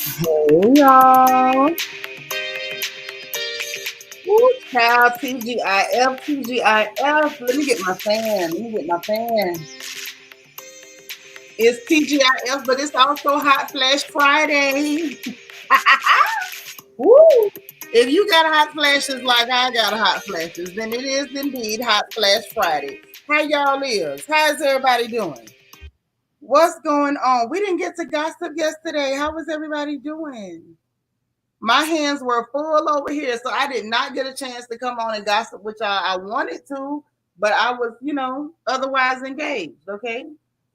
Hey y'all. Ooh, child, TGIF, TGIF. Let me get my fan. Let me get my fan. It's TGIF, but it's also Hot Flash Friday. Woo! If you got hot flashes like I got hot flashes, then it is indeed Hot Flash Friday. How y'all is? How's everybody doing? What's going on? We didn't get to gossip yesterday. How was everybody doing? My hands were full over here, so I did not get a chance to come on and gossip with y'all. I wanted to, but I was, otherwise engaged. Okay,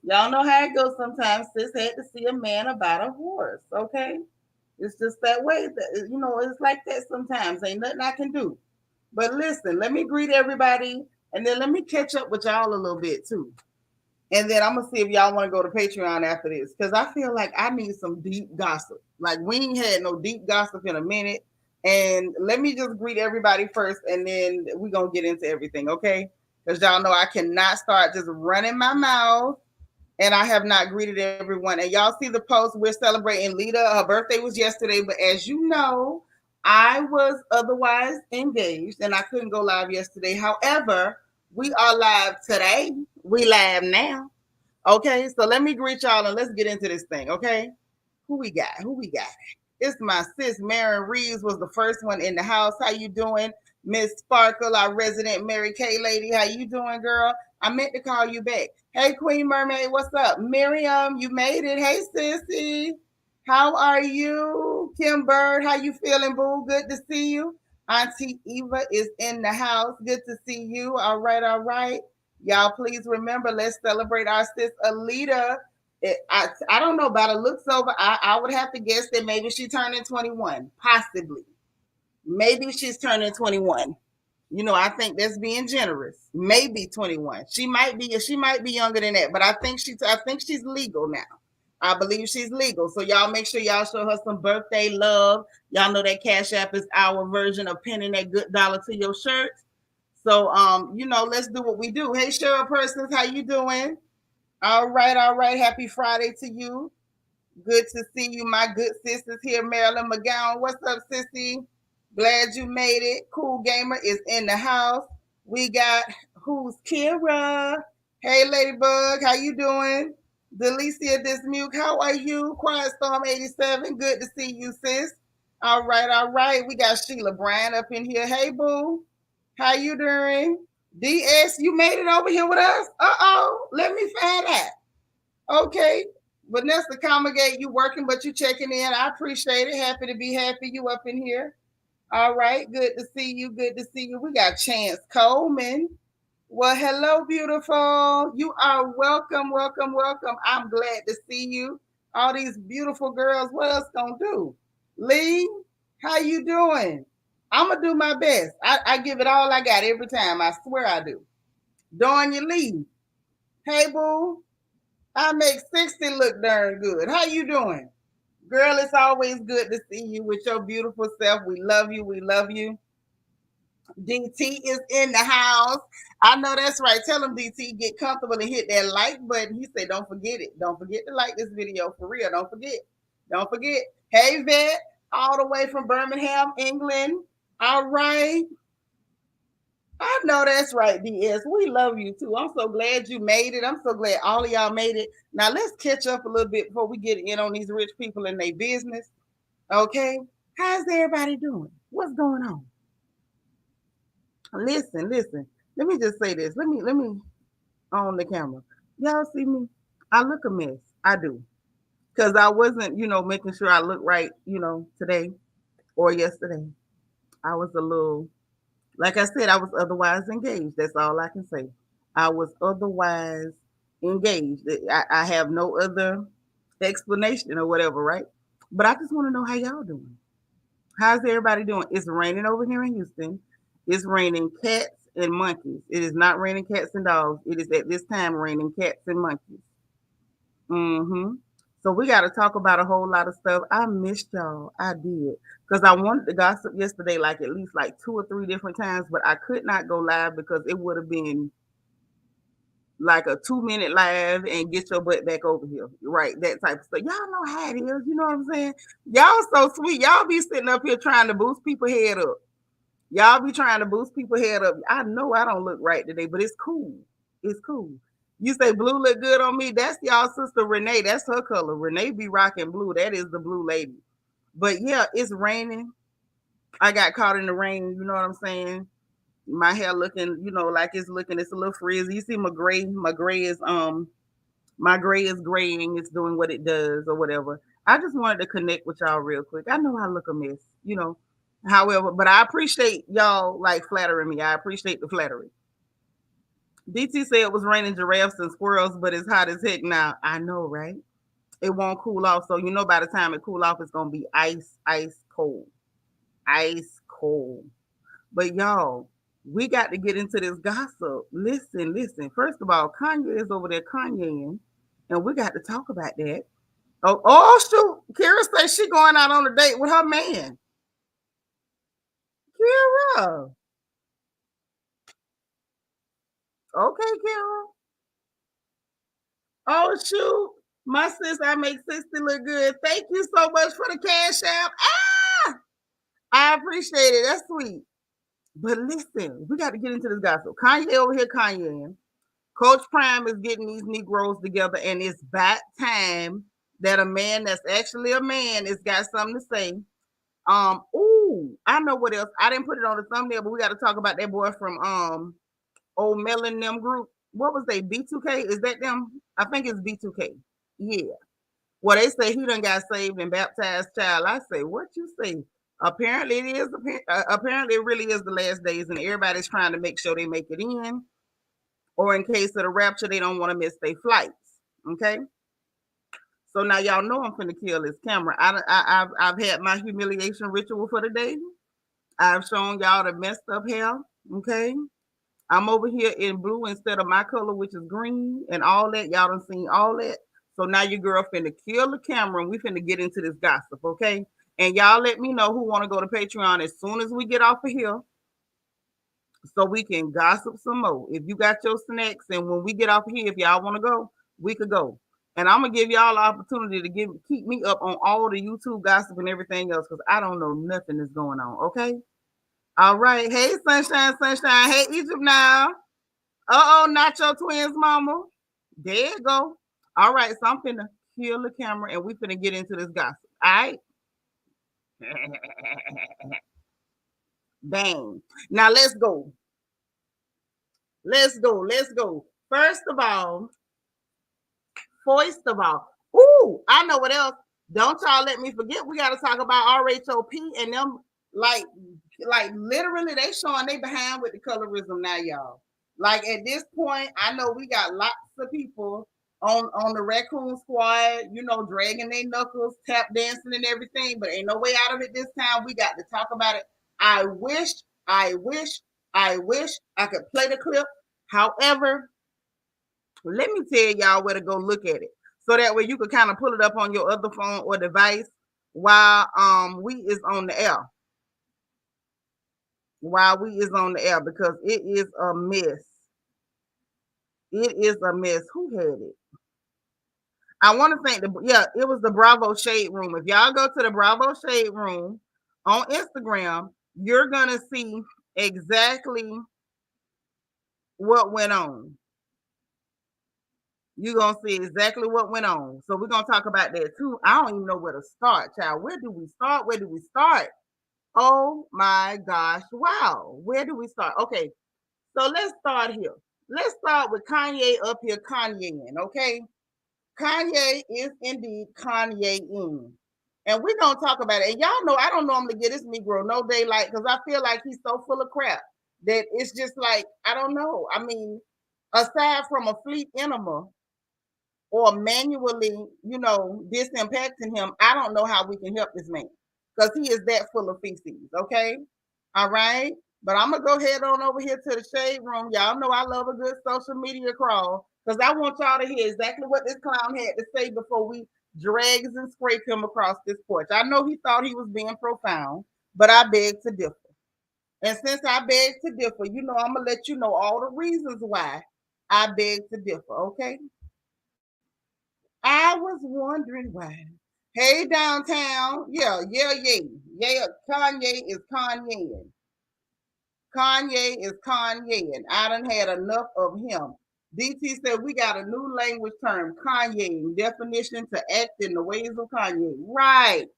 y'all know how it goes sometimes. Sis had to see a man about a horse. Okay, it's just that way. It's like that sometimes. Ain't nothing I can do. But listen, let me greet everybody, and then let me catch up with y'all a little bit too. And then I'm gonna see if y'all want to go to Patreon after this because I feel like I need some deep gossip. Like we ain't had no deep gossip in a minute. And let me just greet everybody first, and then we're gonna get into everything, okay? Because y'all know I cannot start just running my mouth, and I have not greeted everyone. And y'all see the post. We're celebrating Lita. Her birthday was yesterday, but as you know, I was otherwise engaged, and I couldn't go live yesterday. However, we are live today. We live now. Okay, so let me greet y'all and let's get into this thing, okay? Who we got? Who we got? It's my sis, Maren Reeves was the first one in the house. How you doing? Miss Sparkle, our resident Mary Kay lady. How you doing, girl? I meant to call you back. Hey, Queen Mermaid, what's up? Miriam, you made it. Hey, sissy. How are you? Kim Bird, how you feeling, boo? Good to see you. Auntie Eva is in the house. Good to see you. All right, all right. Y'all, please remember, let's celebrate our sis Alita. I don't know about her looks over. I would have to guess that maybe she turned in 21, possibly. Maybe she's turning 21. I think that's being generous. Maybe 21. She might be younger than that, but I think she's legal now. I believe she's legal. So y'all make sure y'all show her some birthday love. Y'all know that Cash App is our version of pinning that good dollar to your shirt. So let's do what we do. Hey Cheryl Persons, how you doing? All right, all right. Happy Friday to you. Good to see you, my good sisters here. Marilyn McGowan. What's up, sissy? Glad you made it. Cool Gamer is in the house. We got who's Kira? Hey Ladybug, how you doing? Delicia Dismuke, how are you? Quiet Storm 87. Good to see you, sis. All right, all right. We got Sheila Bryan up in here. Hey boo. How you doing? DS, you made it over here with us? Uh-oh. Let me find out. Okay. Vanessa Comagate, you working, but you checking in. I appreciate it. Happy to be happy you up in here. All right. Good to see you. Good to see you. We got Chance Coleman. Well, hello, beautiful. You are welcome, welcome, welcome. I'm glad to see you. All these beautiful girls. What else gonna do? Lee, how you doing? I'm gonna do my best. I give it all I got every time. I swear I do. Dawn, you leave. Hey, boo. I make 60 look darn good. How you doing? Girl, it's always good to see you with your beautiful self. We love you. We love you. DT is in the house. I know that's right. Tell him, DT, get comfortable and hit that like button. He said, don't forget it. Don't forget to like this video for real. Don't forget. Don't forget. Hey, Vet, all the way from Birmingham, England. All right. I know that's right, DS. We love you too. I'm so glad you made it. I'm so glad all of y'all made it. Now let's catch up a little bit before we get in on these rich people and their business. Okay. How's everybody doing? What's going on? Listen, listen. Let me just say this. Let me on the camera. Y'all see me? I look a mess. I do. Because I wasn't, making sure I look right, today or yesterday. I was a little, like I said, I was otherwise engaged. That's all I can say. I was otherwise engaged. I have no other explanation or whatever, right? But I just want to know how y'all doing. How's everybody doing? It's raining over here in Houston. It's raining cats and monkeys. It is not raining cats and dogs. It is at this time raining cats and monkeys. Mm-hmm. So we got to talk about a whole lot of stuff. I missed y'all. I did. Because I wanted to gossip yesterday, like at least like 2 or 3 different times, but I could not go live because it would have been like a 2-minute live and get your butt back over here. Right. That type of stuff. Y'all know how it is. You know what I'm saying? Y'all so sweet. Y'all be sitting up here trying to boost people head up. Y'all be trying to boost people head up. I know I don't look right today, but it's cool. It's cool. You say blue look good on me. That's y'all sister Renee. That's her color. Renee be rocking blue. That is the blue lady. But yeah, it's raining. I got caught in the rain. You know what I'm saying? My hair looking, like it's looking. It's a little frizzy. You see my gray. My gray is graying. It's doing what it does or whatever. I just wanted to connect with y'all real quick. I know I look a mess. However, but I appreciate y'all like flattering me. I appreciate the flattery. DT said it was raining giraffes and squirrels, but it's hot as heck now. I know, right? It won't cool off. So by the time it cool off, it's gonna be ice cold. Ice cold. But y'all, we got to get into this gossip. Listen. First of all, Kanye is over there Kanye-ing, and we got to talk about that. Oh shoot. Kira says she going out on a date with her man. Kira. Okay, Kira. Oh shoot. My sis, I make 60 look good. Thank you so much for the cash app. I appreciate it. That's sweet. But listen, we got to get into this gossip. Kanye over here, Kanye. Coach Prime is getting these Negroes together, and it's about time that a man that's actually a man has got something to say. I know what else. I didn't put it on the thumbnail, but we got to talk about that boy from old Melon them group. What was they? B2K? Is that them? I think it's B2K. Yeah. Well, they say he done got saved and baptized, child. I say, what you say? Apparently it is. Apparently it really is the last days, and everybody's trying to make sure they make it in, or in case of the rapture, they don't want to miss their flights. Okay. So now y'all know I'm finna kill this camera. I've had my humiliation ritual for the day. I've shown y'all the messed up hair. Okay. I'm over here in blue instead of my color, which is green, and all that. Y'all done seen all that. So now your girl finna kill the camera, and we finna get into this gossip, okay? And y'all let me know who want to go to Patreon as soon as we get off of here, so we can gossip some more. If you got your snacks, and when we get off of here, if y'all want to go, we could go. And I'm gonna give y'all the opportunity to keep me up on all the YouTube gossip and everything else, because I don't know nothing that's going on, okay? All right. Hey, sunshine. Hey, Egypt now. Not your twins, mama. There you go. All right, so I'm finna kill the camera and we finna get into this gossip. All right. Bang. Now let's go. Let's go. First of all, I know what else. Don't y'all let me forget. We got to talk about RHOP and them. Like literally, they showing they behind with the colorism now, y'all. Like at this point, I know we got lots of people on the raccoon squad, dragging their knuckles, tap dancing and everything, but ain't no way out of it this time. We got to talk about it. I wish I could play the clip. However, let me tell y'all where to go look at it, so that way you can kind of pull it up on your other phone or device while we is on the air. Because it is a mess. It is a mess. Who had it? I want to thank it was the Bravo Shade Room. If y'all go to the Bravo Shade Room on Instagram, you're gonna see exactly what went on. You're gonna see exactly what went on. So we're gonna talk about that too. I don't even know where to start, child. Where do we start? Oh my gosh. Wow. Where do we start? Okay. So let's start here. Let's start with Kanye up here, Kanye-ing, okay? Kanye is indeed Kanye-ing. And we're going to talk about it. And y'all know I don't normally get this Negro no daylight, because I feel like he's so full of crap that it's just like, I don't know. I mean, aside from a fleet enema or manually, disimpacting him, I don't know how we can help this man, because he is that full of feces, okay? All right? But I'm going to go ahead on over here to the Shade Room. Y'all know I love a good social media crawl, because I want y'all to hear exactly what this clown had to say before we drags and scrape him across this porch. I know he thought he was being profound, but I beg to differ. And since I beg to differ, I'm going to let you know all the reasons why I beg to differ, okay? I was wondering why. Hey, downtown. Yeah. Kanye is Kanye. Kanye is Kanye. And I done had enough of him. DT said we got a new language term, Kanye, definition to act in the ways of Kanye. Right.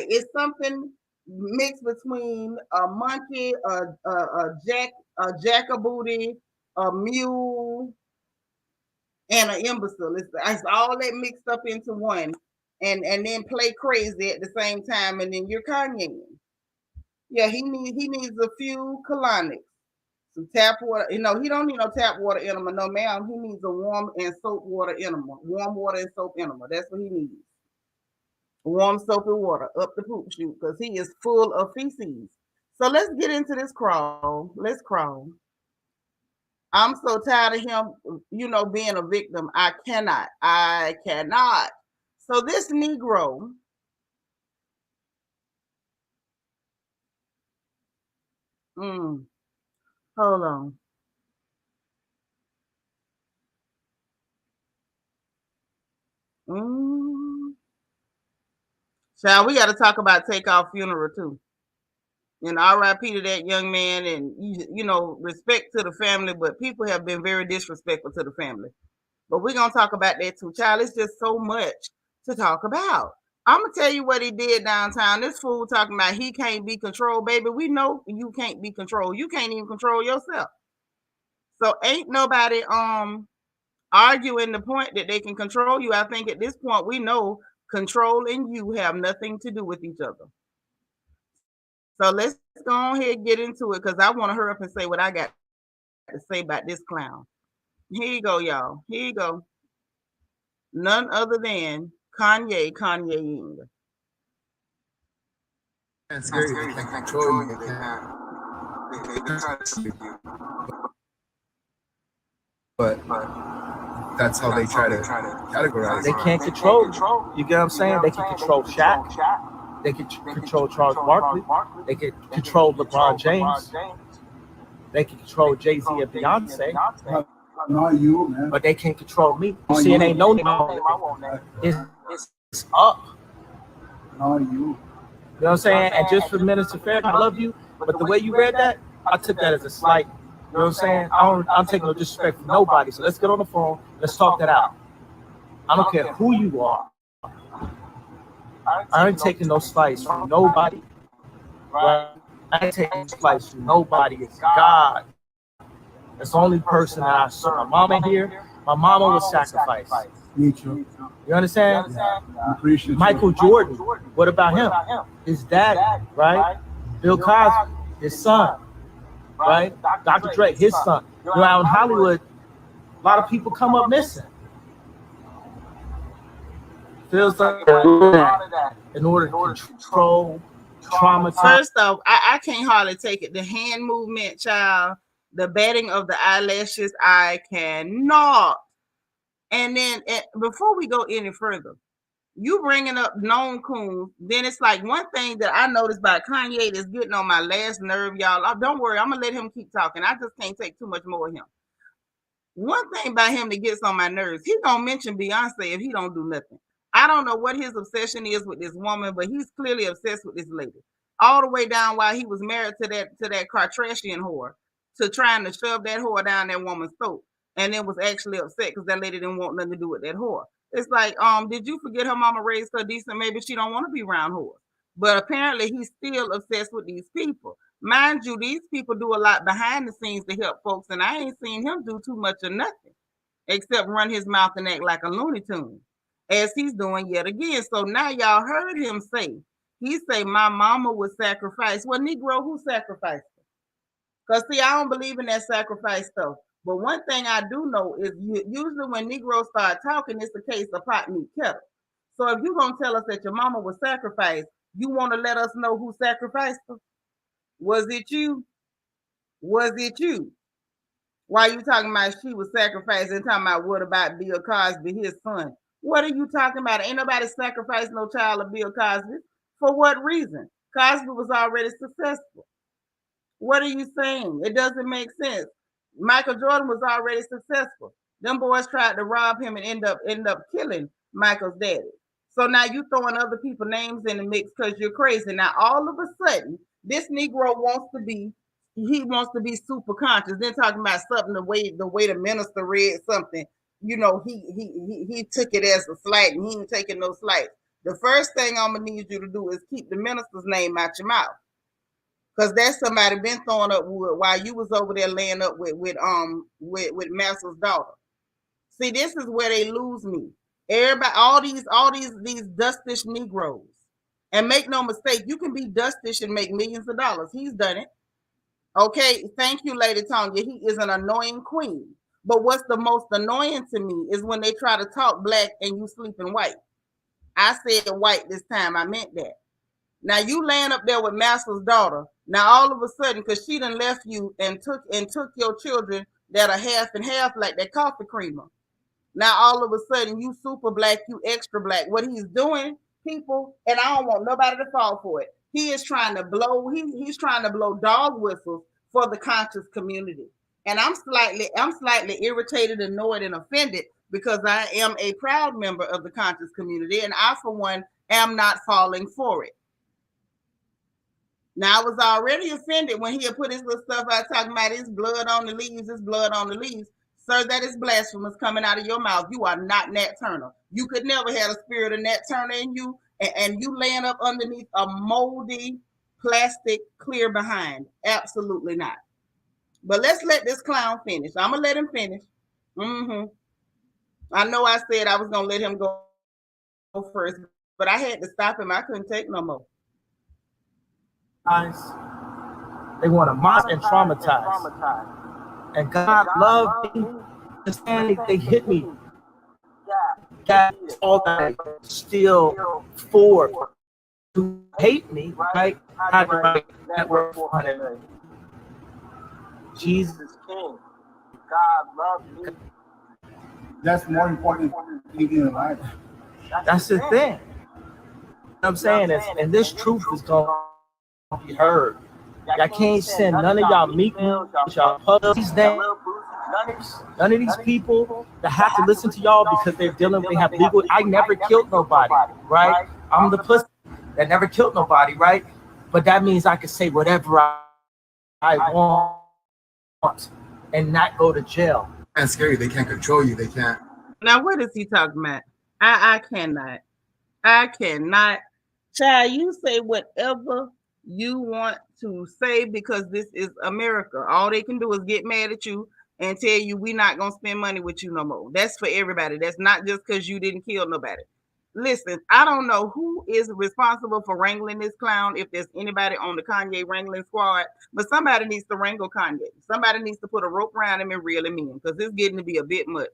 It's something mixed between a monkey, a jackabooty, a mule, and an imbecile. It's all that mixed up into one, and then play crazy at the same time, and then you're Kanye. Yeah, he needs a few colonics, some tap water. He don't need no tap water enema, no ma'am. He needs a warm and soap water enema, warm water and soap enema. That's what he needs. Warm soapy water up the poop chute because he is full of feces. So let's get into this crawl. Let's crawl. I'm so tired of him, being a victim. I cannot. So this Negro, hold on. Child, we got to talk about Takeoff funeral too. And RIP to that young man, and respect to the family, but people have been very disrespectful to the family. But we're gonna talk about that too, child. It's just so much to talk about. I'm gonna tell you what he did downtown. This fool talking about he can't be controlled, baby. We know you can't be controlled. You can't even control yourself. So ain't nobody arguing the point that they can control you. I think at this point we know control and you have nothing to do with each other. So let's go ahead and get into it because I want to hurry up and say what I got to say about this clown. Here you go, y'all. Here you go. None other than Kanye-ing. That's scary. They can control you. But that's how they try to categorize. They can't control you. You get what I'm saying? They can control Shaq. They can control Charles Barkley. They can control LeBron James. They can control Jay-Z and Beyonce. Not you, man. But they can't control me. You see, it ain't no name. It's up. Not you. You know what I'm saying? And just for Minister Fair, I love you. But the way you read that, I took that as a slight. You know what I'm saying? I'm taking no disrespect from nobody. So let's get on the phone. Let's talk that out. I don't care who you are. I ain't taking no slice from nobody. Right? I ain't taking no slice from nobody. It's God. That's the only person that I saw. My mama here. My mama was sacrificed. Me too. You understand? Yeah. I appreciate Michael Jordan. What about him? His dad, right? Bill Cosby, his son, right? Dr. Dre, his son. You know, out in Hollywood, a lot of people come up missing. Feels like in order to control, traumatize. First off, I can't hardly take it. The hand movement, child, the batting of the eyelashes, I cannot. And then before we go any further, you bringing up known coons, then it's like one thing that I noticed about Kanye that's getting on my last nerve, y'all. Don't worry, I'm going to let him keep talking. I just can't take too much more of him. One thing about him that gets on my nerves, he don't mention Beyonce if he don't do nothing. I don't know what his obsession is with this woman, but he's clearly obsessed with this lady. All the way down while he was married to that Kardashian whore, to trying to shove that whore down that woman's throat, and then was actually upset because that lady didn't want nothing to do with that whore. It's like, did you forget her mama raised her decent? Maybe she don't want to be around whores. But apparently he's still obsessed with these people. Mind you, these people do a lot behind the scenes to help folks, and I ain't seen him do too much of nothing except run his mouth and act like a Looney Tune, as he's doing yet again. So now y'all heard him say, he say, my mama was sacrificed. Well, Negro, who sacrificed her? Because, see, I don't believe in that sacrifice stuff. But one thing I do know is usually when Negroes start talking, it's a case of pot meat kettle. So if you're going to tell us that your mama was sacrificed, you want to let us know who sacrificed her? Was it you? Was it you? Why are you talking about she was sacrificed and talking about what about Bill Cosby, his son? What are you talking about? Ain't nobody sacrificed no child of Bill Cosby. For what reason? Cosby was already successful. What are you saying? It doesn't make sense. Michael Jordan was already successful. Them boys tried to rob him and end up killing Michael's daddy. So now you throwing other people's names in the mix because you're crazy. Now all of a sudden, this Negro wants to be super conscious. Then talking about something the way the minister read something, he took it as a slight, and he ain't taking no slight. The first thing I'm gonna need you to do is keep the minister's name out your mouth, because that's somebody been throwing up wood while you was over there laying up with Master's daughter. See, this is where they lose me. Everybody, all these dustish Negroes, and make no mistake, you can be dustish and make millions of dollars. He's done it. Okay, thank you, Lady Tonya. He is an annoying queen. But what's the most annoying to me is when they try to talk black and you sleeping white. I said white this time. I meant that. Now you laying up there with Master's daughter. Now all of a sudden, because she done left you and took your children that are half and half like that coffee creamer. Now all of a sudden you super black, you extra black. What he's doing, people, and I don't want nobody to fall for it. He is trying to blow. He's trying to blow dog whistles for the conscious community, and I'm slightly irritated, annoyed, and offended because I am a proud member of the conscious community, and I, for one, am not falling for it. Now I was already offended when he had put his little stuff out talking about his blood on the leaves, his blood on the leaves. Sir, that is blasphemous coming out of your mouth. You are not Nat Turner. You could never have a spirit of Nat Turner in you, and you laying up underneath a moldy plastic clear behind. Absolutely not. But let's let this clown finish. I'm going to let him finish. I know I said I was going to let him go first, but I had to stop him. I couldn't take no more. They want to mock and traumatize. And God loved me. Understand they hit me. That's all that still for to hate me, right? Copyright network 400 million. Jesus King. God loves me. That's more important than anything in life. That's the thing. You know what I'm saying? And this truth is going to be heard. Y'all can't send none of y'all meat meals, y'all puppies, none of these people that have to listen to y'all because they have legal. I never killed nobody, right? I'm the pussy that never killed nobody, right? But that means I can say whatever I want and not go to jail. That's scary. They can't control you. They can't. Now, what is he talking about? I cannot. Child, you say whatever you want to say because this is America. All they can do is get mad at you and tell you we're not going to spend money with you no more. That's for everybody. That's not just because you didn't kill nobody. Listen, I don't know who is responsible for wrangling this clown, if there's anybody on the Kanye wrangling squad, but somebody needs to wrangle Kanye. Somebody needs to put a rope around him and reel him in because it's getting to be a bit much.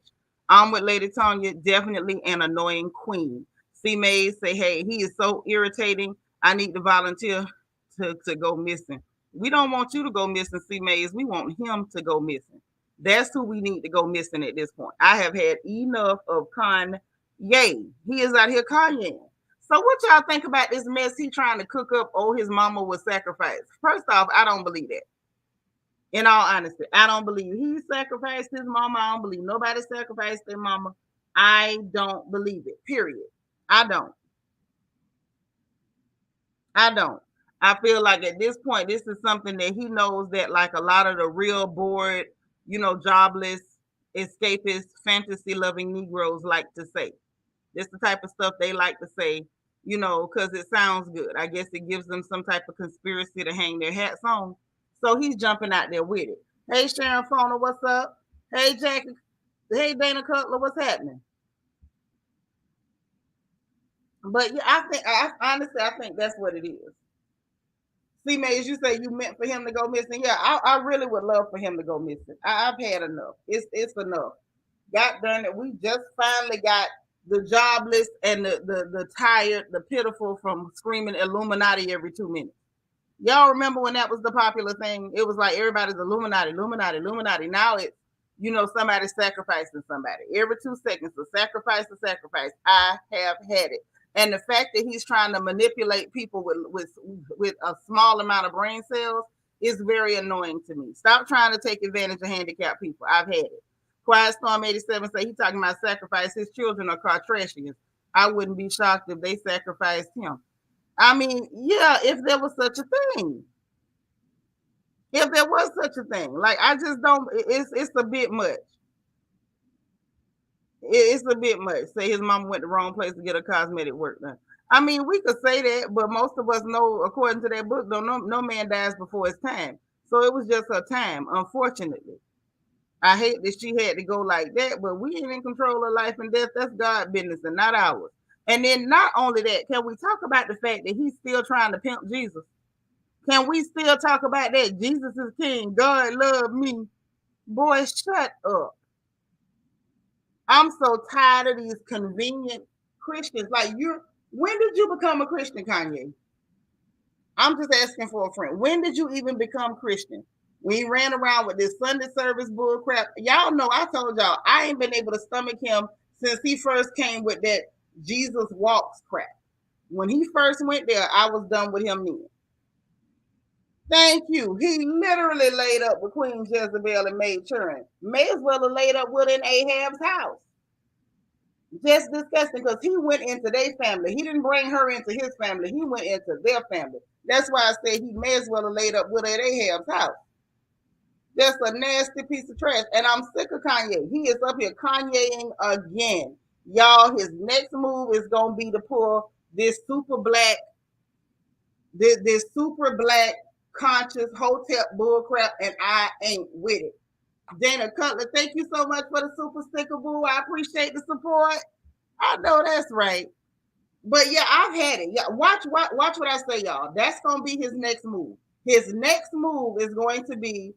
I'm with Lady Tonya, definitely an annoying queen. C. Mays say, hey, he is so irritating. I need to volunteer to go missing. We don't want you to go missing, C. Mays. We want him to go missing. That's who we need to go missing at this point. I have had enough of Kanye. He is out here Kanye. So what y'all think about this mess he trying to cook up? Oh, his mama was sacrificed. First off, I don't believe that. In all honesty, I don't believe he sacrificed his mama. I don't believe nobody sacrificed their mama. I don't believe it, period. I don't. I feel like at this point, this is something that he knows that like a lot of the real bored, jobless, escapist, fantasy-loving Negroes like to say. It's the type of stuff they like to say, because it sounds good. I guess it gives them some type of conspiracy to hang their hats on. So he's jumping out there with it. Hey, Sharon Fona, what's up? Hey, Jackie. Hey, Dana Cutler, what's happening? But yeah, I think that's what it is. See, May, as you say, you meant for him to go missing. Yeah, I really would love for him to go missing. I've had enough. It's enough. God darn it, we just finally got the jobless and the tired, the pitiful from screaming Illuminati every 2 minutes. Y'all remember when that was the popular thing? It was like everybody's Illuminati. Now it's, somebody sacrificing somebody. Every 2 seconds, a sacrifice. I have had it. And the fact that he's trying to manipulate people with a small amount of brain cells It's very annoying to me. Stop trying to take advantage of handicapped people. I've had it. Quiet Storm 87 say he talking about sacrifice. His children are Cartresians. I wouldn't be shocked if they sacrificed him. I mean, yeah, if there was such a thing. If there was such a thing. Like, I just don't, it's a bit much. It's a bit much. Say his mama went the wrong place to get her cosmetic work done. I mean, we could say that, but most of us know, according to that book, no man dies before his time. So it was just her time, unfortunately. I hate that she had to go like that, but we ain't in control of life and death. That's God's business and not ours. And then not only that, can we talk about the fact that he's still trying to pimp Jesus? Can we still talk about that? Jesus is king. God love me. Boy, shut up. I'm so tired of these convenient Christians. Like, when did you become a Christian, Kanye? I'm just asking for a friend. When did you even become Christian? When he ran around with this Sunday service bull crap. Y'all know, I told y'all, I ain't been able to stomach him since he first came with that Jesus walks crap. When he first went there, I was done with him then. Thank you. He literally laid up with Queen Jezebel and made children. May as well have laid up with in Ahab's house. Just disgusting, because he went into their family. He didn't bring her into his family. He went into their family. That's why I say he may as well have laid up with her at Ahab's house. Just a nasty piece of trash. And I'm sick of Kanye. He is up here Kanye-ing again. Y'all, his next move is going to be to pull this super black conscious hotel bullcrap, and I ain't with it. Dana Cutler, thank you so much for the super sticker, boo. I appreciate the support. I know that's right. But yeah, I've had it. Yeah, watch what I say, y'all. That's gonna be his next move. His next move is going to be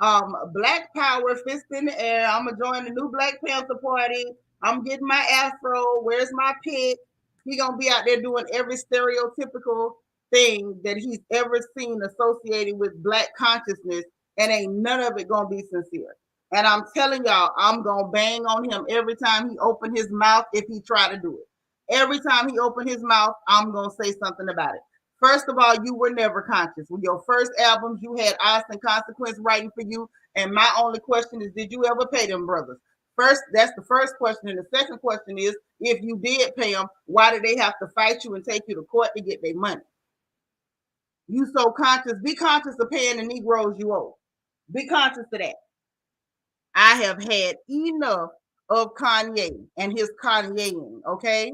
Black Power, fist in the air. I'm gonna join the new Black Panther Party. I'm getting my afro. Where's my pick? He gonna be out there doing every stereotypical thing that he's ever seen associated with black consciousness, and ain't none of it gonna be sincere. And I'm telling y'all, I'm gonna bang on him every time he open his mouth if he try to do it. Every time he open his mouth, I'm gonna say something about it. First of all, you were never conscious. With your first albums, you had Oz and Consequence writing for you. And my only question is, did you ever pay them brothers? First, that's the first question. And the second question is, if you did pay them, why did they have to fight you and take you to court to get their money? You so conscious. Be conscious of paying the Negroes you owe. Be conscious of that. I have had enough of Kanye and his Kanye-ing, okay?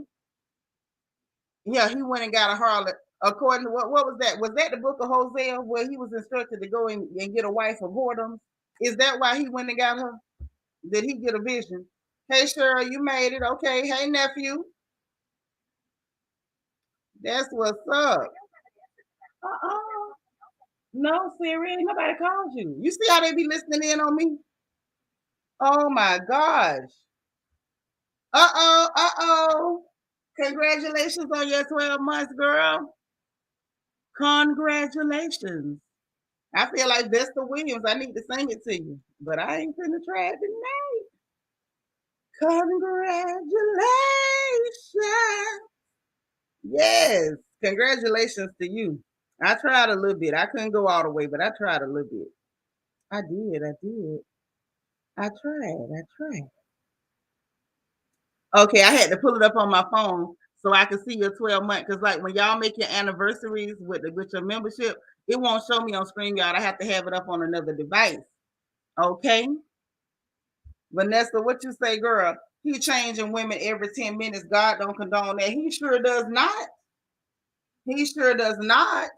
Yeah, he went and got a harlot. According to what was that? Was that the book of Hosea where he was instructed to go and get a wife of whoredom? Is that why he went and got her? Did he get a vision? Hey, Cheryl, you made it. Okay. Hey, nephew. That's what's up. No, Siri, nobody called you. You see how they be listening in on me? Oh, my gosh. Congratulations on your 12 months, girl. Congratulations. I feel like Vesta Williams. I need to sing it to you, but I ain't gonna try it tonight. Congratulations. Yes, congratulations to you. I tried a little bit. I couldn't go all the way, but I tried a little bit. I did. I tried. Okay, I had to pull it up on my phone so I could see your 12 month. Because like when y'all make your anniversaries with your membership, it won't show me on screen, y'all. I have to have it up on another device. Okay. Vanessa, what you say, girl? He changing women every 10 minutes. God don't condone that. He sure does not. He sure does not.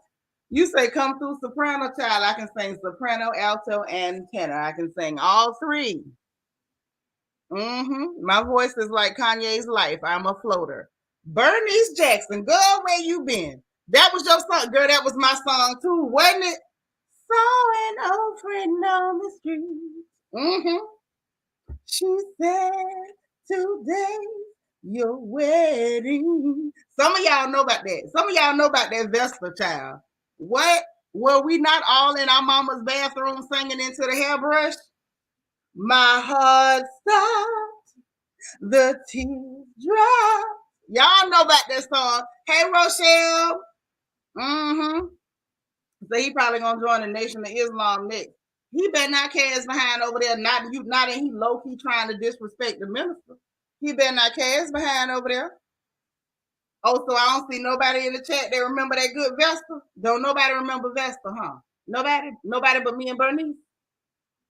You say come through soprano, child. I can sing soprano, alto, and tenor. I can sing all three. My voice is like Kanye's life. I'm a floater. Bernice Jackson, girl, where you been? That was your song, girl. That was my song too, wasn't it? Saw an old friend on the street. She said, today your wedding. Some of y'all know about that. Some of y'all know about that Vesper child. What? Were we not all in our mama's bathroom singing into the hairbrush? My heart stopped, the tears dropped. Y'all know about that song. Hey, Rochelle. So he probably gonna join the Nation of Islam next. He better not cast behind over there. Not that he low key trying to disrespect the minister. He better not cast behind over there. Oh, so I don't see nobody in the chat that remember that good Vesta. Don't nobody remember Vesta, huh? Nobody but me and Bernice.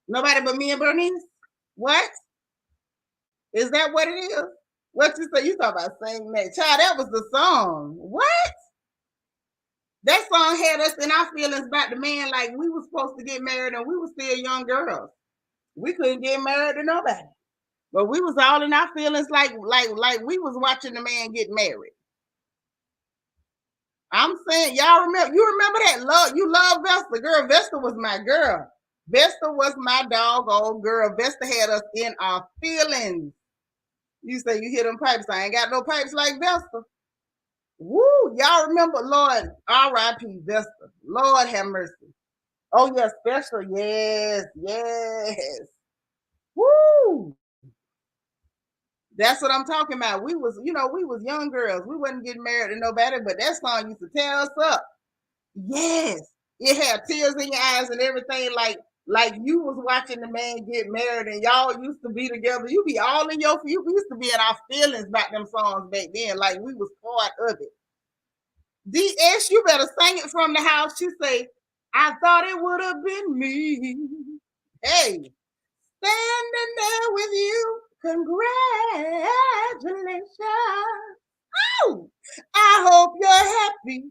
Nobody but me and Bernice. What? Is that what it is? What you say? You talk about saying that. Child, that was the song. What? That song had us in our feelings about the man like we were supposed to get married and we were still young girls. We couldn't get married to nobody. But we was all in our feelings like we was watching the man get married. I'm saying, y'all remember that? You love Vesta. Girl, Vesta was my girl. Vesta was my doggone girl. Vesta had us in our feelings. You say you hear them pipes. I ain't got no pipes like Vesta. Woo, y'all remember, Lord, R.I.P. Vesta. Lord have mercy. Oh, yeah, special. Yes. Woo. That's what I'm talking about. We was young girls. We wasn't getting married to nobody, but that song used to tear us up. Yes. It had tears in your eyes and everything like you was watching the man get married and y'all used to be together. You be all in we used to be in our feelings about them songs back then, like we was part of it. DS, you better sing it from the house. You say, I thought it would have been me. Hey, standing there with you. Congratulations. Oh, I hope you're happy.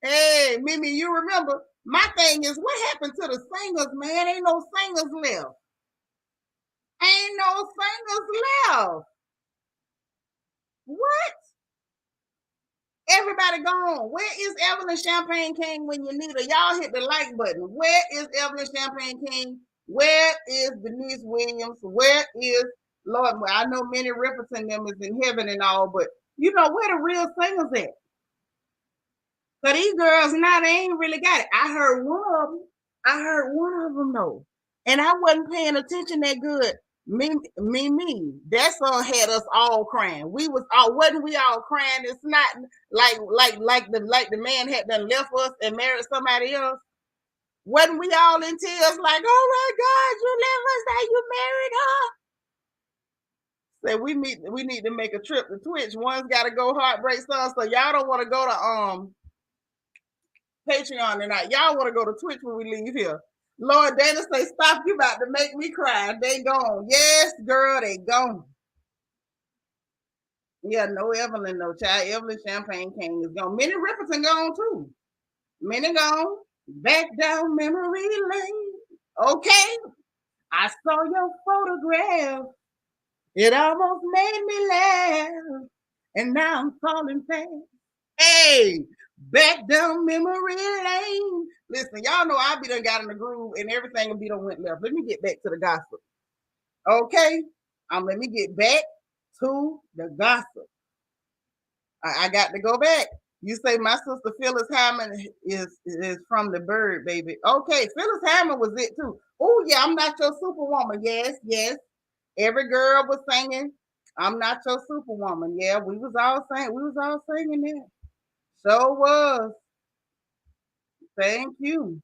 Hey, Mimi, you remember? My thing is, what happened to the singers, man? Ain't no singers left. Ain't no singers left. What? Everybody gone. Where is Evelyn Champagne King when you need her? Y'all hit the like button. Where is Evelyn Champagne King? Where is Denise Williams? Where is Lord? I know Minnie Riperton them is in heaven and all, but you know where the real singers at? So these girls now they ain't really got it. I heard one of them though, and I wasn't paying attention that good. Me. That song had us all crying. We was all wasn't we all crying? It's not like the man had done left us and married somebody else. Wasn't we all in tears like, oh my God, you left us, now you married her? So we need to make a trip to Twitch. One's gotta go Heartbreak Song. So y'all don't want to go to Patreon tonight. Y'all want to go to Twitch when we leave here. Lord Dana say, stop, you about to make me cry. They gone. Yes, girl, they gone. Yeah, no Evelyn, no child. Evelyn Champagne King is gone. Minnie Riperton gone too. Minnie gone. Back down memory lane. Okay. I saw your photograph. It almost made me laugh. And now I'm falling fast. Hey, back down memory lane. Listen, y'all know I be done got in the groove and everything will be done went left. Let me get back to the gossip. Okay? Let me get back to the gossip. I got to go back. You say my sister Phyllis Hammond is from the Bird, baby. Okay, Phyllis Hammond was it too. Oh yeah, I'm not your superwoman. Yes. Every girl was singing, I'm not your superwoman. Yeah, we was all singing it. So was. Thank you.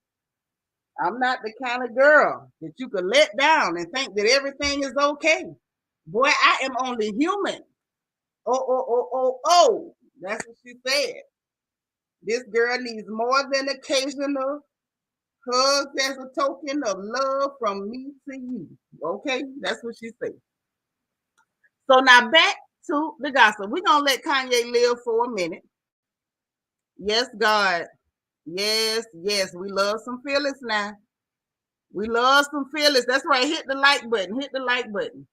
I'm not the kind of girl that you could let down and think that everything is okay. Boy, I am only human. Oh. That's what she said. This girl needs more than occasional hugs as a token of love from me to you. Okay? That's what she said. So now back to the gossip. We're going to let Kanye live for a minute. Yes, God. Yes. We love some feelings now. We love some feelings. That's right. Hit the like button.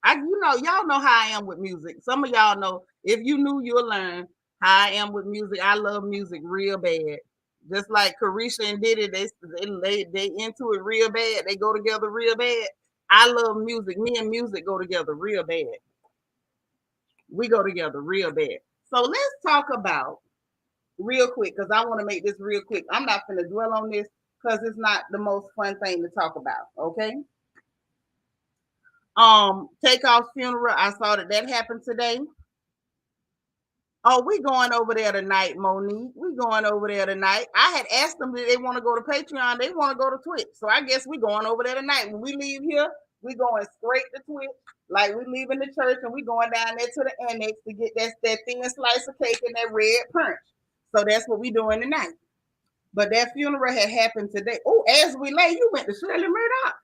Y'all know how I am with music. Some of y'all know. If you knew, you'll learn how I am with music. I love music real bad. Just like Carisha and Diddy, they into it real bad. They go together real bad. I love music. Me and music go together real bad. We go together real bad. So let's talk about real quick, because I want to make this real quick. I'm not going to dwell on this because it's not the most fun thing to talk about. Okay. Takeoff's funeral. I saw that happened today. Oh, we going over there tonight, Monique. We going over there tonight. I had asked them that they want to go to Patreon. They want to go to Twitch. So I guess we going over there tonight. When we leave here, we going straight to Twitch. Like we leaving the church and we going down there to the annex to get that thin slice of cake and that red punch. So that's what we doing tonight. But that funeral had happened today. Oh, as we lay, you went to Shirley Murdoch.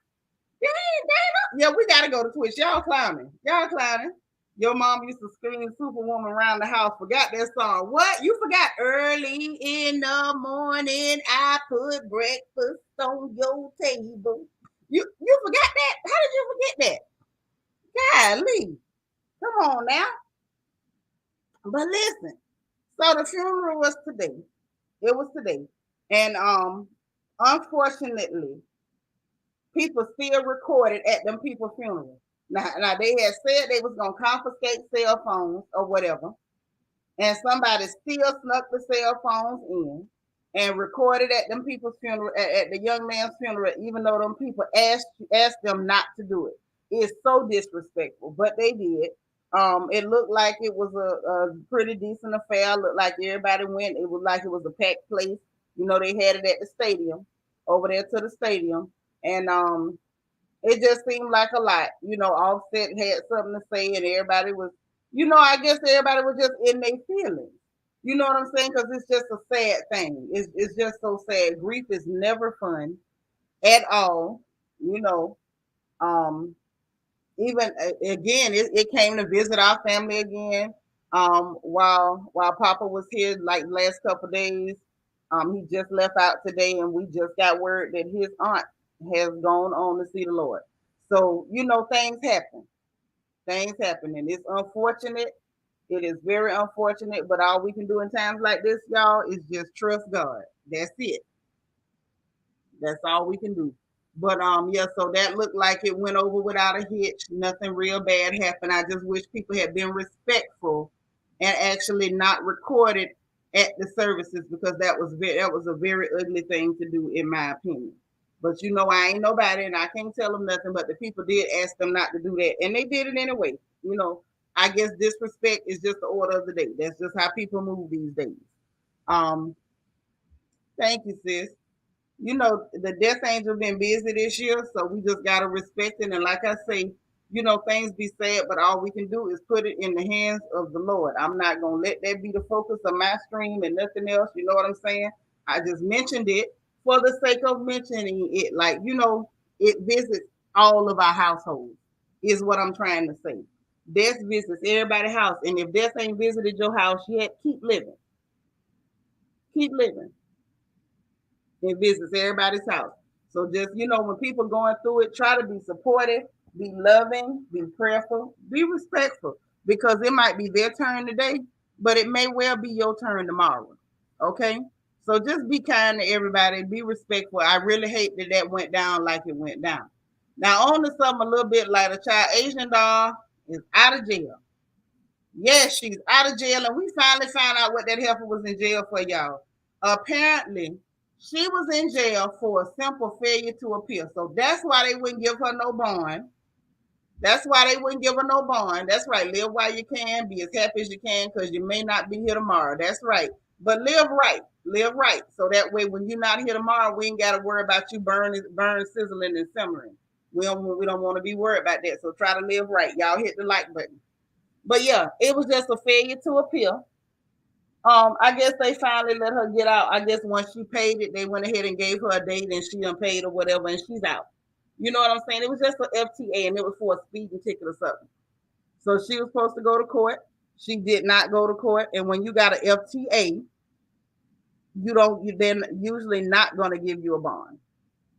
Yeah, we gotta go to Twitch. Y'all clowning. Y'all clowning. Your mom used to scream Superwoman around the house. Forgot that song. What? You forgot early in the morning I put breakfast on your table. You forgot that? How did you forget that? Golly. Come on now. But listen. So the funeral was today. It was today. And unfortunately, people still recorded at them people's funerals. Now they had said they was gonna confiscate cell phones or whatever, and somebody still snuck the cell phones in and recorded at them people's funeral, at the young man's funeral, even though them people asked them not to do it. It's so disrespectful, but they did. It looked like it was a pretty decent affair. It looked like everybody went. It was like it was a packed place. You know, they had it at the stadium, over there to the stadium, and it just seemed like a lot. You know, Offset had something to say, and everybody was, I guess everybody was just in their feelings. You know what I'm saying? Because it's just a sad thing. It's just so sad. Grief is never fun at all. You know, um, even again, it came to visit our family again. While Papa was here, like last couple of days, he just left out today, and we just got word that his aunt has gone on to see the Lord. So things happen. Things happen, and it's unfortunate. It is very unfortunate, but all we can do in times like this, y'all, is just trust God. That's it. That's all we can do. But yeah, so that looked like it went over without a hitch. Nothing real bad happened. I just wish people had been respectful and actually not recorded at the services, because that was a very ugly thing to do, in my opinion. But I ain't nobody, and I can't tell them nothing. But the people did ask them not to do that, and they did it anyway. I guess disrespect is just the order of the day. That's just how people move these days. Um, Thank you, sis. The death angel been busy this year, so we just gotta respect it. And like I say, things be sad, but all we can do is put it in the hands of the Lord. I'm not gonna let that be the focus of my stream and nothing else. You know what I'm saying? I just mentioned it for the sake of mentioning it. Like, it visits all of our households, is what I'm trying to say. Death visits everybody's house. And if death ain't visited your house yet, keep living. Keep living. It visits everybody's house. So just, when people going through it, try to be supportive, be loving, be prayerful, be respectful, because it might be their turn today, but it may well be your turn tomorrow. Okay? So just be kind to everybody, be respectful. I really hate that went down like it went down. Now, on to something a little bit lighter. Child, Asian doll is out of jail. Yes, she's out of jail, and we finally found out what that heifer was in jail for, y'all. Apparently, she was in jail for a simple failure to appear. So that's why they wouldn't give her no bond. That's why they wouldn't give her no bond. That's right. Live while you can. Be as happy as you can, because you may not be here tomorrow. That's right. But live right. Live right. So that way, when you're not here tomorrow, we ain't got to worry about you burning, sizzling, and simmering. We don't want to be worried about that. So try to live right. Y'all hit the like button. But yeah, it was just a failure to appear. I guess they finally let her get out. I guess once she paid it, they went ahead and gave her a date, and she unpaid or whatever, and she's out. You know what I'm saying? It was just an FTA, and it was for a speeding ticket or something. So she was supposed to go to court. She did not go to court, and when you got an FTA, they're usually not going to give you a bond.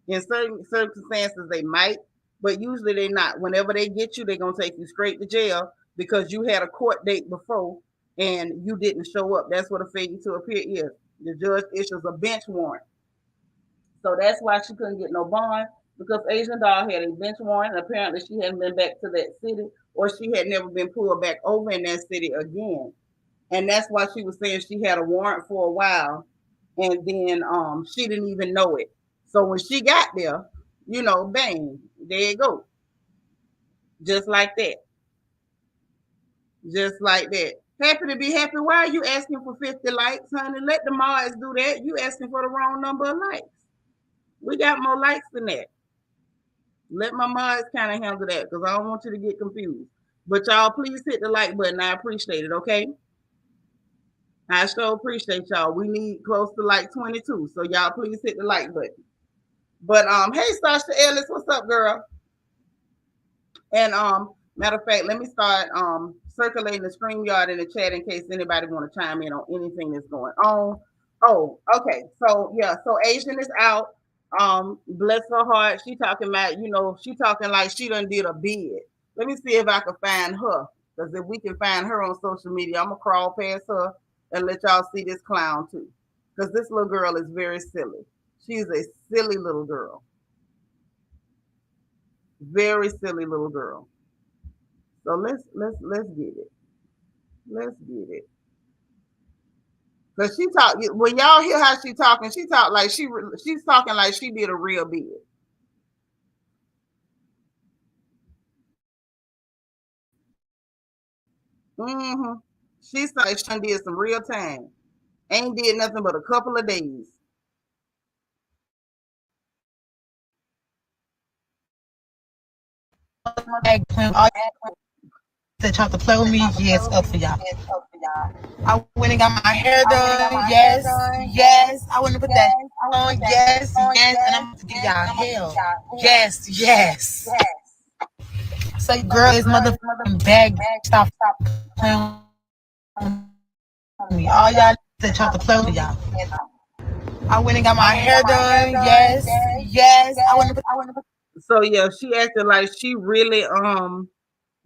In certain circumstances, they might, but usually they're not. Whenever they get you, they're going to take you straight to jail because you had a court date before and you didn't show up. That's what a failure to appear is. The judge issues a bench warrant. So that's why she couldn't get no bond, because Asian Doll had a bench warrant, and apparently she hadn't been back to that city, or she had never been pulled back over in that city again. And that's why she was saying she had a warrant for a while, and then she didn't even know it. So when she got there, bang, there you go. Just like that. Just like that. Happy to be happy. Why are you asking for 50 likes, honey? Let the mods do that. You asking for the wrong number of likes. We got more likes than that. Let my mods kind of handle that because I don't want you to get confused. But y'all, please hit the like button. I appreciate it, okay? I sure appreciate y'all. We need close to like 22. So y'all please hit the like button. But hey Sasha Ellis, what's up, girl? And matter of fact, let me start circulating the StreamYard in the chat in case anybody want to chime in on anything that's going on. Oh, okay. So yeah, so Asian is out. Bless her heart. She talking about, she talking like she done did a bid. Let me see if I can find her. Because if we can find her on social media, I'm gonna crawl past her and let y'all see this clown too. Because this little girl is very silly. She's a silly little girl. Very silly little girl. So let's get it. Let's get it. Cause she talk when y'all hear how she talking, she talk like she's talking like she did a real bid. Mm-hmm. She's like she did some real time. Ain't did nothing but a couple of days. That tried to play with me, yes, up for y'all. I went and got my hair done, yes, yes. I went and put that on, yes, yes, and I'm gonna give y'all hell, yes, yes. So your girl is motherfucking bag. Stop playing with me. All y'all that tried to play with y'all. I went and got my hair done, yes, yes. I went and put. So yeah, she acted like she really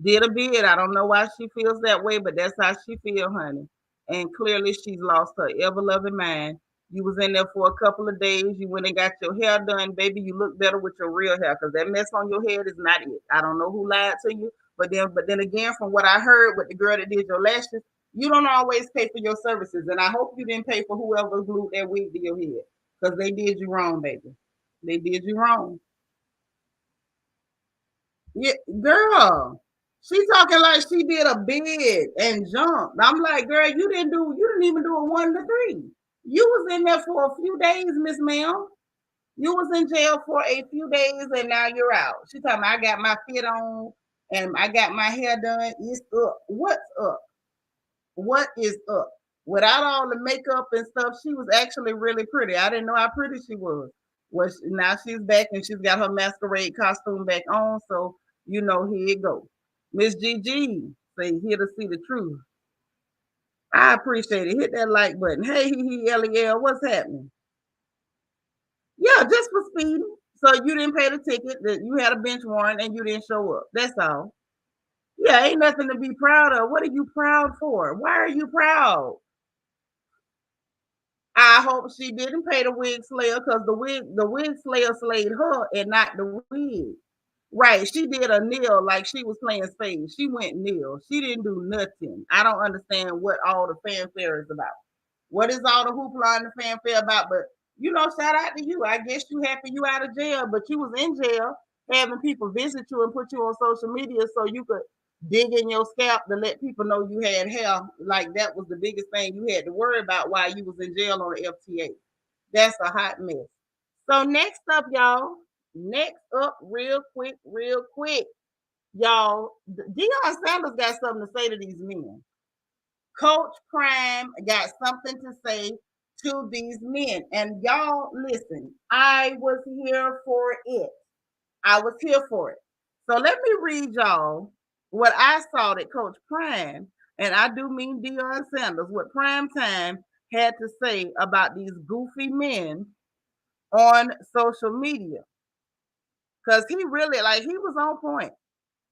did a bid. I don't know why she feels that way, but that's how she feel, honey. And clearly she's lost her ever-loving mind. You was in there for a couple of days. You went and got your hair done, baby. You look better with your real hair because that mess on your head is not it. I don't know who lied to you, but then again, from what I heard with the girl that did your lashes, you don't always pay for your services, and I hope you didn't pay for whoever glued that wig to your head because they did you wrong, baby. They did you wrong. Yeah, girl. She talking like she did a bid and jumped. I'm like, girl, you didn't even do a 1 to 3. You was in there for a few days, Miss Ma'am. You was in jail for a few days and now you're out. She talking about I got my fit on and I got my hair done. It's up. What's up? What is up? Without all the makeup and stuff, she was actually really pretty. I didn't know how pretty she was. Well, now she's back and she's got her masquerade costume back on. So, here it go. Miss Gigi say here to see the truth. I appreciate it. Hit that like button. Hey, Lel, what's happening? Yeah, just for speeding. So you didn't pay the ticket, that you had a bench warrant and you didn't show up. That's all. Yeah, ain't nothing to be proud of. What are you proud for? Why are you proud? I hope she didn't pay the wig slayer because the wig slayer slayed her and not the wig. Right. She did a nil like she was playing spades. She went nil. She didn't do nothing. I don't understand what all the fanfare is about. What is all the hoopla and the fanfare about? But shout out to you. I guess you happy you out of jail, but you was in jail having people visit you and put you on social media so you could dig in your scalp to let people know you had hair. Like that was the biggest thing you had to worry about while you was in jail on the FTA. That's a hot mess. So next up, y'all. Next up, real quick, y'all. Deion Sanders got something to say to these men. Coach Prime got something to say to these men. And y'all, listen, I was here for it. I was here for it. So let me read y'all what I saw that Coach Prime, and I do mean Deion Sanders, what Prime Time had to say about these goofy men on social media. Because he really, he was on point,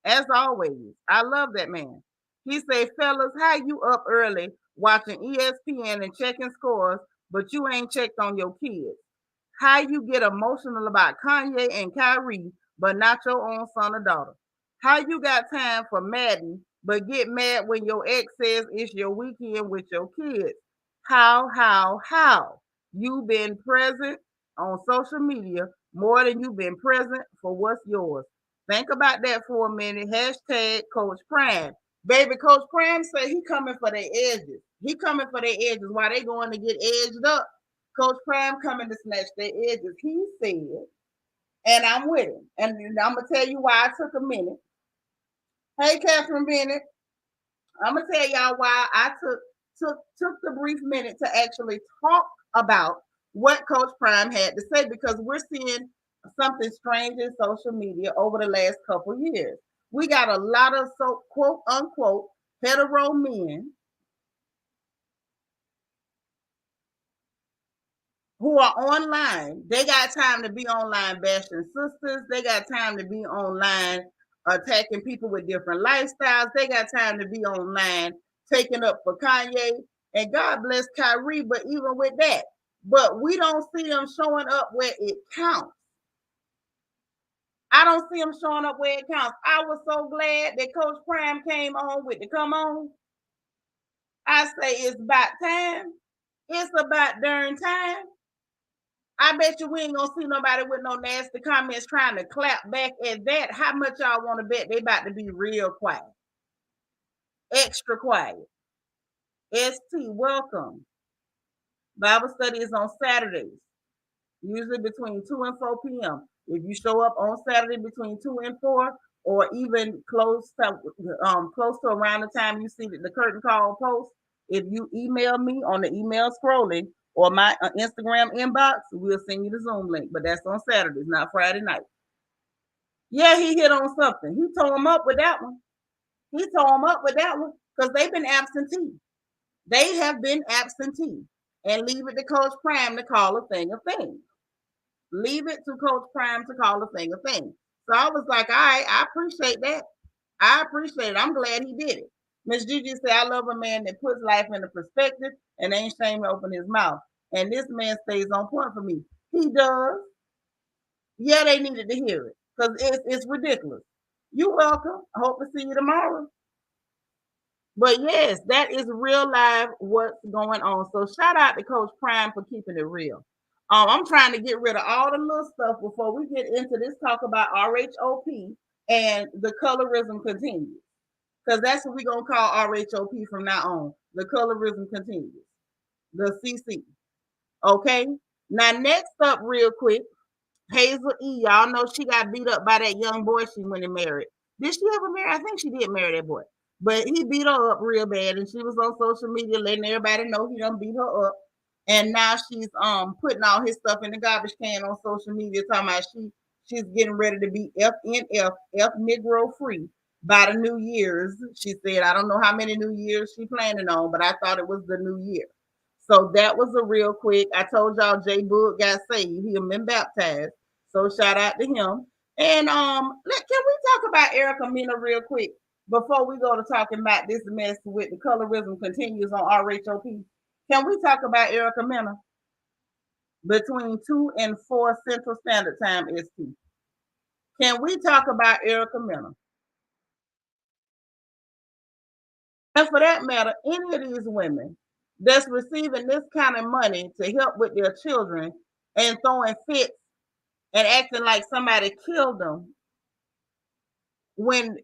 as always. I love that man. He said, fellas, how you up early watching ESPN and checking scores, but you ain't checked on your kids? How you get emotional about Kanye and Kyrie, but not your own son or daughter? How you got time for Madden, but get mad when your ex says it's your weekend with your kids? How? You been present on social media more than you've been present for what's yours. Think about that for a minute. Hashtag Coach Prime. Baby, Coach Cram said he coming for their edges. He coming for their edges. While they going to get edged up, Coach Cram coming to snatch their edges. He said, and I'm with him. And I'm going to tell you why I took a minute. Hey, Catherine Bennett. I'm going to tell y'all why I took the brief minute to actually talk about what Coach Prime had to say, because we're seeing something strange in social media over the last couple years. We got a lot of quote unquote hetero men who are online. They got time to be online bashing sisters. They got time to be online attacking people with different lifestyles. They got time to be online taking up for Kanye. And God bless Kyrie, but even with that, but we don't see them showing up where it counts. I don't see them showing up where it counts. I was so glad that Coach Prime came on with the come on. I say it's about time. It's about darn time. I bet you we ain't gonna see nobody with no nasty comments trying to clap back at that. How much y'all want to bet they about to be real quiet? Extra quiet. ST, welcome. Bible study is on Saturdays, usually between 2 and 4 p.m. If you show up on Saturday between 2 and 4, or even close to around the time you see the curtain call post, if you email me on the email scrolling or my Instagram inbox, we'll send you the Zoom link. But that's on Saturdays, not Friday night. Yeah, he hit on something. He tore him up with that one. Because they've been absentee. They have been absentee. And leave it to Coach Prime to call a thing a thing. Leave it to Coach Prime to call a thing a thing. So I was like, all right, I appreciate that. I appreciate it. I'm glad he did it. Miss Gigi said, I love a man that puts life into perspective and ain't ashamed to open his mouth. And this man stays on point for me. He does. Yeah, they needed to hear it because it's ridiculous. You're welcome. I hope to see you tomorrow. But yes, that is real live what's going on. So shout out to Coach Prime for keeping it real. I'm trying to get rid of all the little stuff before we get into this talk about RHOP and the colorism continues. Because that's what we're going to call RHOP from now on. The colorism continues. The CC. Okay? Now, next up, real quick, Hazel E. Y'all know she got beat up by that young boy she went and married. Did she ever marry? I think she did marry that boy. But he beat her up real bad, and she was on social media letting everybody know he done beat her up. And now she's putting all his stuff in the garbage can on social media, talking about she's getting ready to be FNF, F Negro free by the New Year's. She said, I don't know how many New Years she planning on, but I thought it was the New Year. So that was a real quick. I told y'all J Boog got saved. He been baptized. So shout out to him. And can we talk about Erica Mena real quick before we go to talking about this mess with the colorism continues on RHOP? Can we talk about Erica Mena between 2 and 4 Central Standard Time ST? Can we talk about Erica Mena? And for that matter, any of these women that's receiving this kind of money to help with their children and throwing fits and acting like somebody killed them when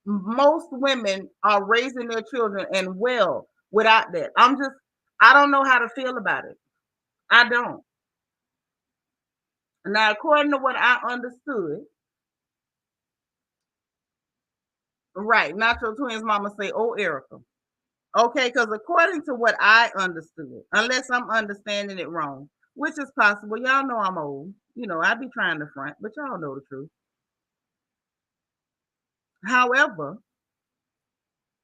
most women are raising their children and well without that. I don't know how to feel about it. I don't. Now, according to what I understood, right, Nacho Twins mama say, oh, Erica. Okay, because according to what I understood, unless I'm understanding it wrong, which is possible, y'all know I'm old. You know, I be trying to front, but y'all know the truth. However,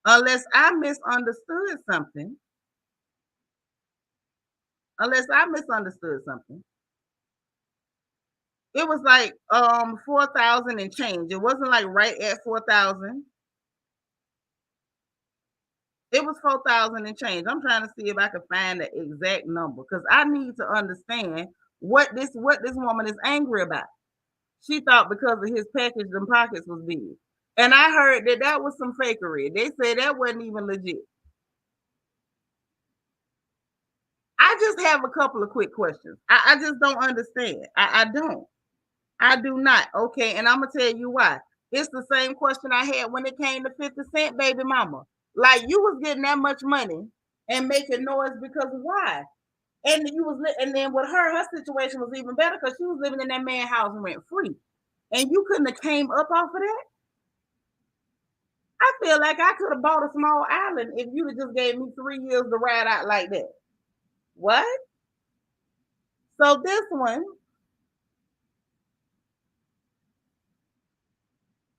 unless I misunderstood something, it was like 4,000 and change. It wasn't like right at 4,000. It was 4,000 and change. I'm trying to see if I can find the exact number because I need to understand what this woman is angry about. She thought because of his package, them pockets was big. And I heard that was some fakery. They said that wasn't even legit. I just have a couple of quick questions. I just don't understand. I don't. I do not. Okay, and I'm gonna tell you why. It's the same question I had when it came to 50 Cent baby mama. Like, you was getting that much money and making noise because why? And and then with her situation was even better because she was living in that man's house rent free, and you couldn't have came up off of that. I feel like I could have bought a small island if you'd have just gave me 3 years to ride out like that. What? So this one,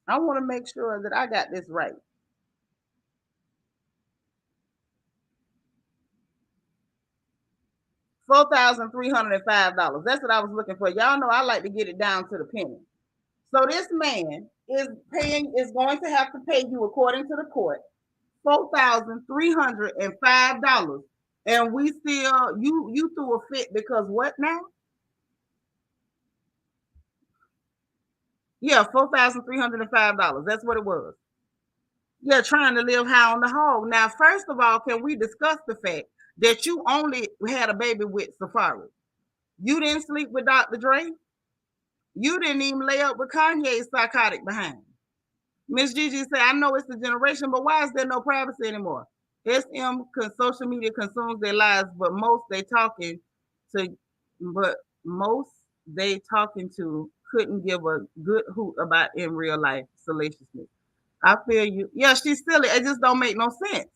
I want to make sure that I got this right. $4,305. That's what I was looking for. Y'all know I like to get it down to the penny. So this man is going to have to pay you, according to the court, $4,305. And we still, you threw a fit because what now? Yeah, $4,305. That's what it was. Yeah, trying to live high on the hog. Now, first of all, can we discuss the fact that you only had a baby with Safaree? You didn't sleep with Dr. Dre. You didn't even lay up with Kanye's psychotic behind. Miss Gigi said, I know it's the generation, but why is there no privacy anymore? SM, social media consumes their lives, but most they talking to couldn't give a good hoot about in real life salaciousness. I feel you. Yeah, she's silly. It just don't make no sense.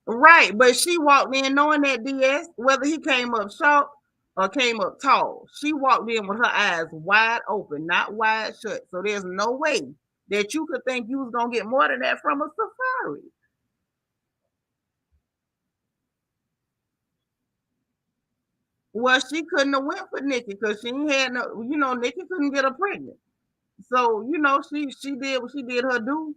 Right, but she walked in knowing that DS, whether he came up short or came up tall, she walked in with her eyes wide open, not wide shut. So there's no way that you could think you was gonna get more than that from a Safaree. Well, she couldn't have went for Nikki because she had no, Nikki couldn't get her pregnant. So, she did what she did her due.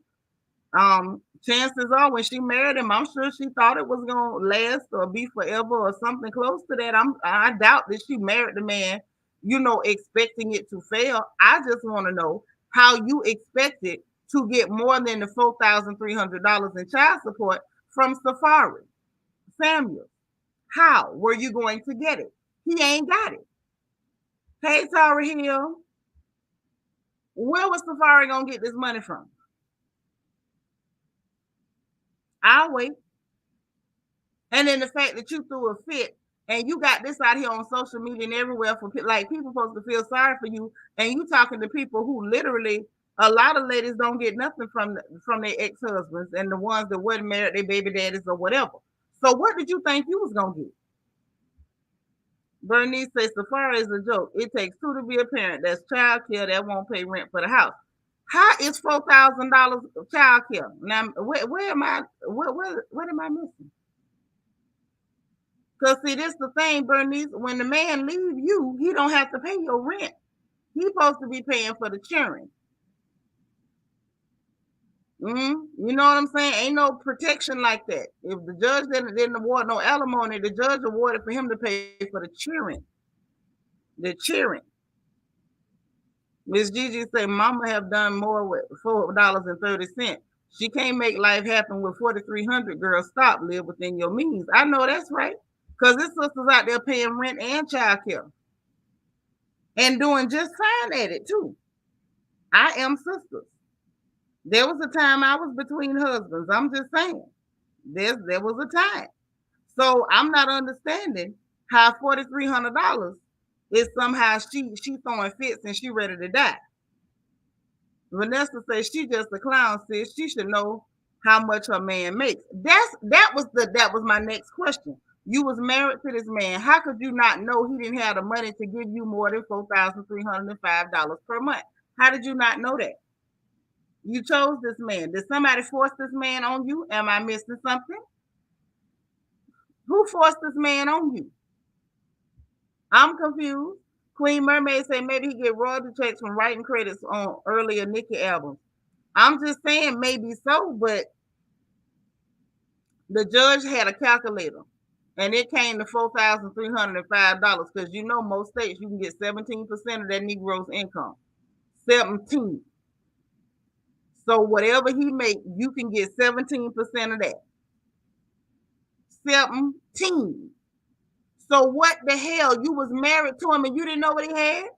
Chances are when she married him, I'm sure she thought it was gonna last or be forever or something close to that. I doubt that she married the man, expecting it to fail. I just want to know how you expected to get more than the $4,300 in child support from Safaree Samuel. How were you going to get it? He ain't got it. Hey, Tara Hill, where was Safaree gonna get this money from? I'll wait. And then the fact that you threw a fit and you got this out here on social media and everywhere for like people supposed to feel sorry for you, and you talking to people who literally, a lot of ladies don't get nothing from their ex-husbands and the ones that weren't married, their baby daddies or whatever. So what did you think you was gonna get? Bernice says Safaree is a joke. It takes two to be a parent. That's child care that won't pay rent for the house. How is $4,000 child care? Now where am I? What am I missing? Because see, this the thing, Bernice. When the man leave you, he don't have to pay your rent. He's supposed to be paying for the children. You know what I'm saying? Ain't no protection like that. If the judge didn't award no alimony, the judge awarded for him to pay for the children. The children. Miss Gigi say, Mama have done more with $4.30. She can't make life happen with 4,300. Girl, stop. Live within your means. I know that's right. Because this sister's out there paying rent and child care. And doing just fine at it, too. I am sisters. There was a time I was between husbands. I'm just saying. There was a time. So I'm not understanding how $4,300 is somehow she throwing fits and she ready to die. Vanessa says she just a clown, sis. She should know how much her man makes. That was my next question. You was married to this man. How could you not know he didn't have the money to give you more than $4,305 per month? How did you not know that? You chose this man. Did somebody force this man on you? Am I missing something? Who forced this man on you? I'm confused. Queen Mermaid said maybe he get royalty checks from writing credits on earlier Nicki albums. I'm just saying maybe so, but the judge had a calculator and it came to $4,305 because most states you can get 17% of that Negro's income. 17. So whatever he make, you can get 17% of that. 17. So what the hell? You was married to him and you didn't know what he had?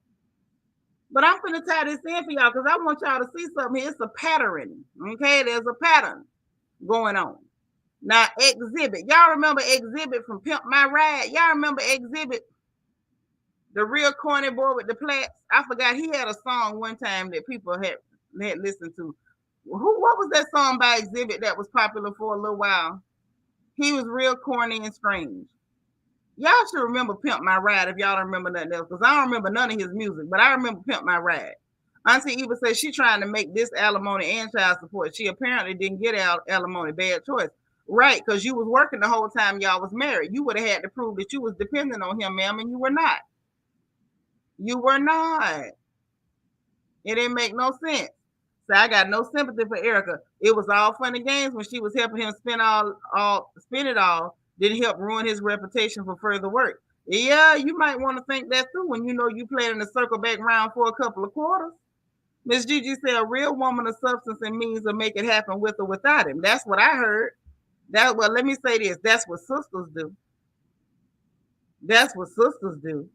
But I'm going to tie this in for y'all because I want y'all to see something here. It's a pattern. Okay, there's a pattern going on. Now, Exhibit. Y'all remember Exhibit from Pimp My Ride? Y'all remember Exhibit? The real corny boy with the plaits. I forgot he had a song one time that people had listened to. What was that song by Exhibit that was popular for a little while? He was real corny and strange. Y'all should remember Pimp My Ride if y'all don't remember nothing else, because I don't remember none of his music, but I remember Pimp My Ride. Auntie Eva says she's trying to make this alimony and child support. She apparently didn't get out alimony. Bad choice. Right, because you was working the whole time y'all was married. You would have had to prove that you was dependent on him, ma'am, and you were not. You were not. It didn't make no sense. So I got no sympathy for Erica. It was all fun and games when she was helping him spend it all. Didn't help ruin his reputation for further work. Yeah, you might want to think that too when you know you played in the circle back round for a couple of quarters. Miss Gigi said a real woman of substance and means to make it happen with or without him. That's what I heard. Let me say this. That's what sisters do. That's what sisters do.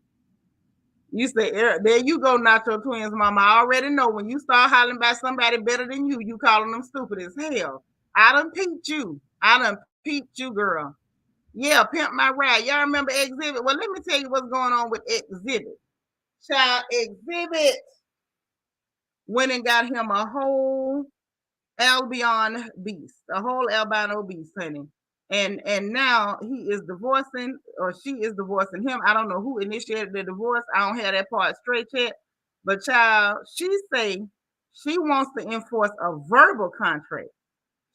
You say, there you go, Nacho Twins, mama. I already know when you start hollering about somebody better than you calling them stupid as hell. I done peeped you. Girl. Yeah, Pimp My Ride. Y'all remember Exhibit? Well, let me tell you what's going on with Exhibit. Child, Exhibit went and got him a whole albino beast, honey. And now he is divorcing, or she is divorcing him. I don't know who initiated the divorce. I don't have that part straight yet. But child, she say she wants to enforce a verbal contract.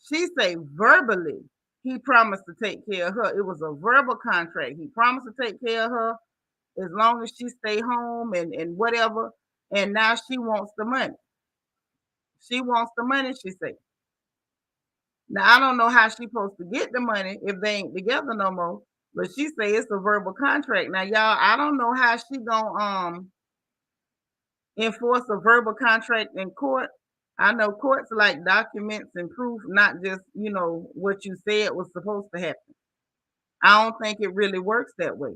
She say verbally he promised to take care of her. It was a verbal contract. He promised to take care of her as long as she stay home and whatever. And now she wants the money. She wants the money, she say. Now I don't know how she supposed to get the money if they ain't together no more. But she say it's a verbal contract. Now, y'all, I don't know how she gonna enforce a verbal contract in court. I know courts like documents and proof, not just, what you said was supposed to happen. I don't think it really works that way.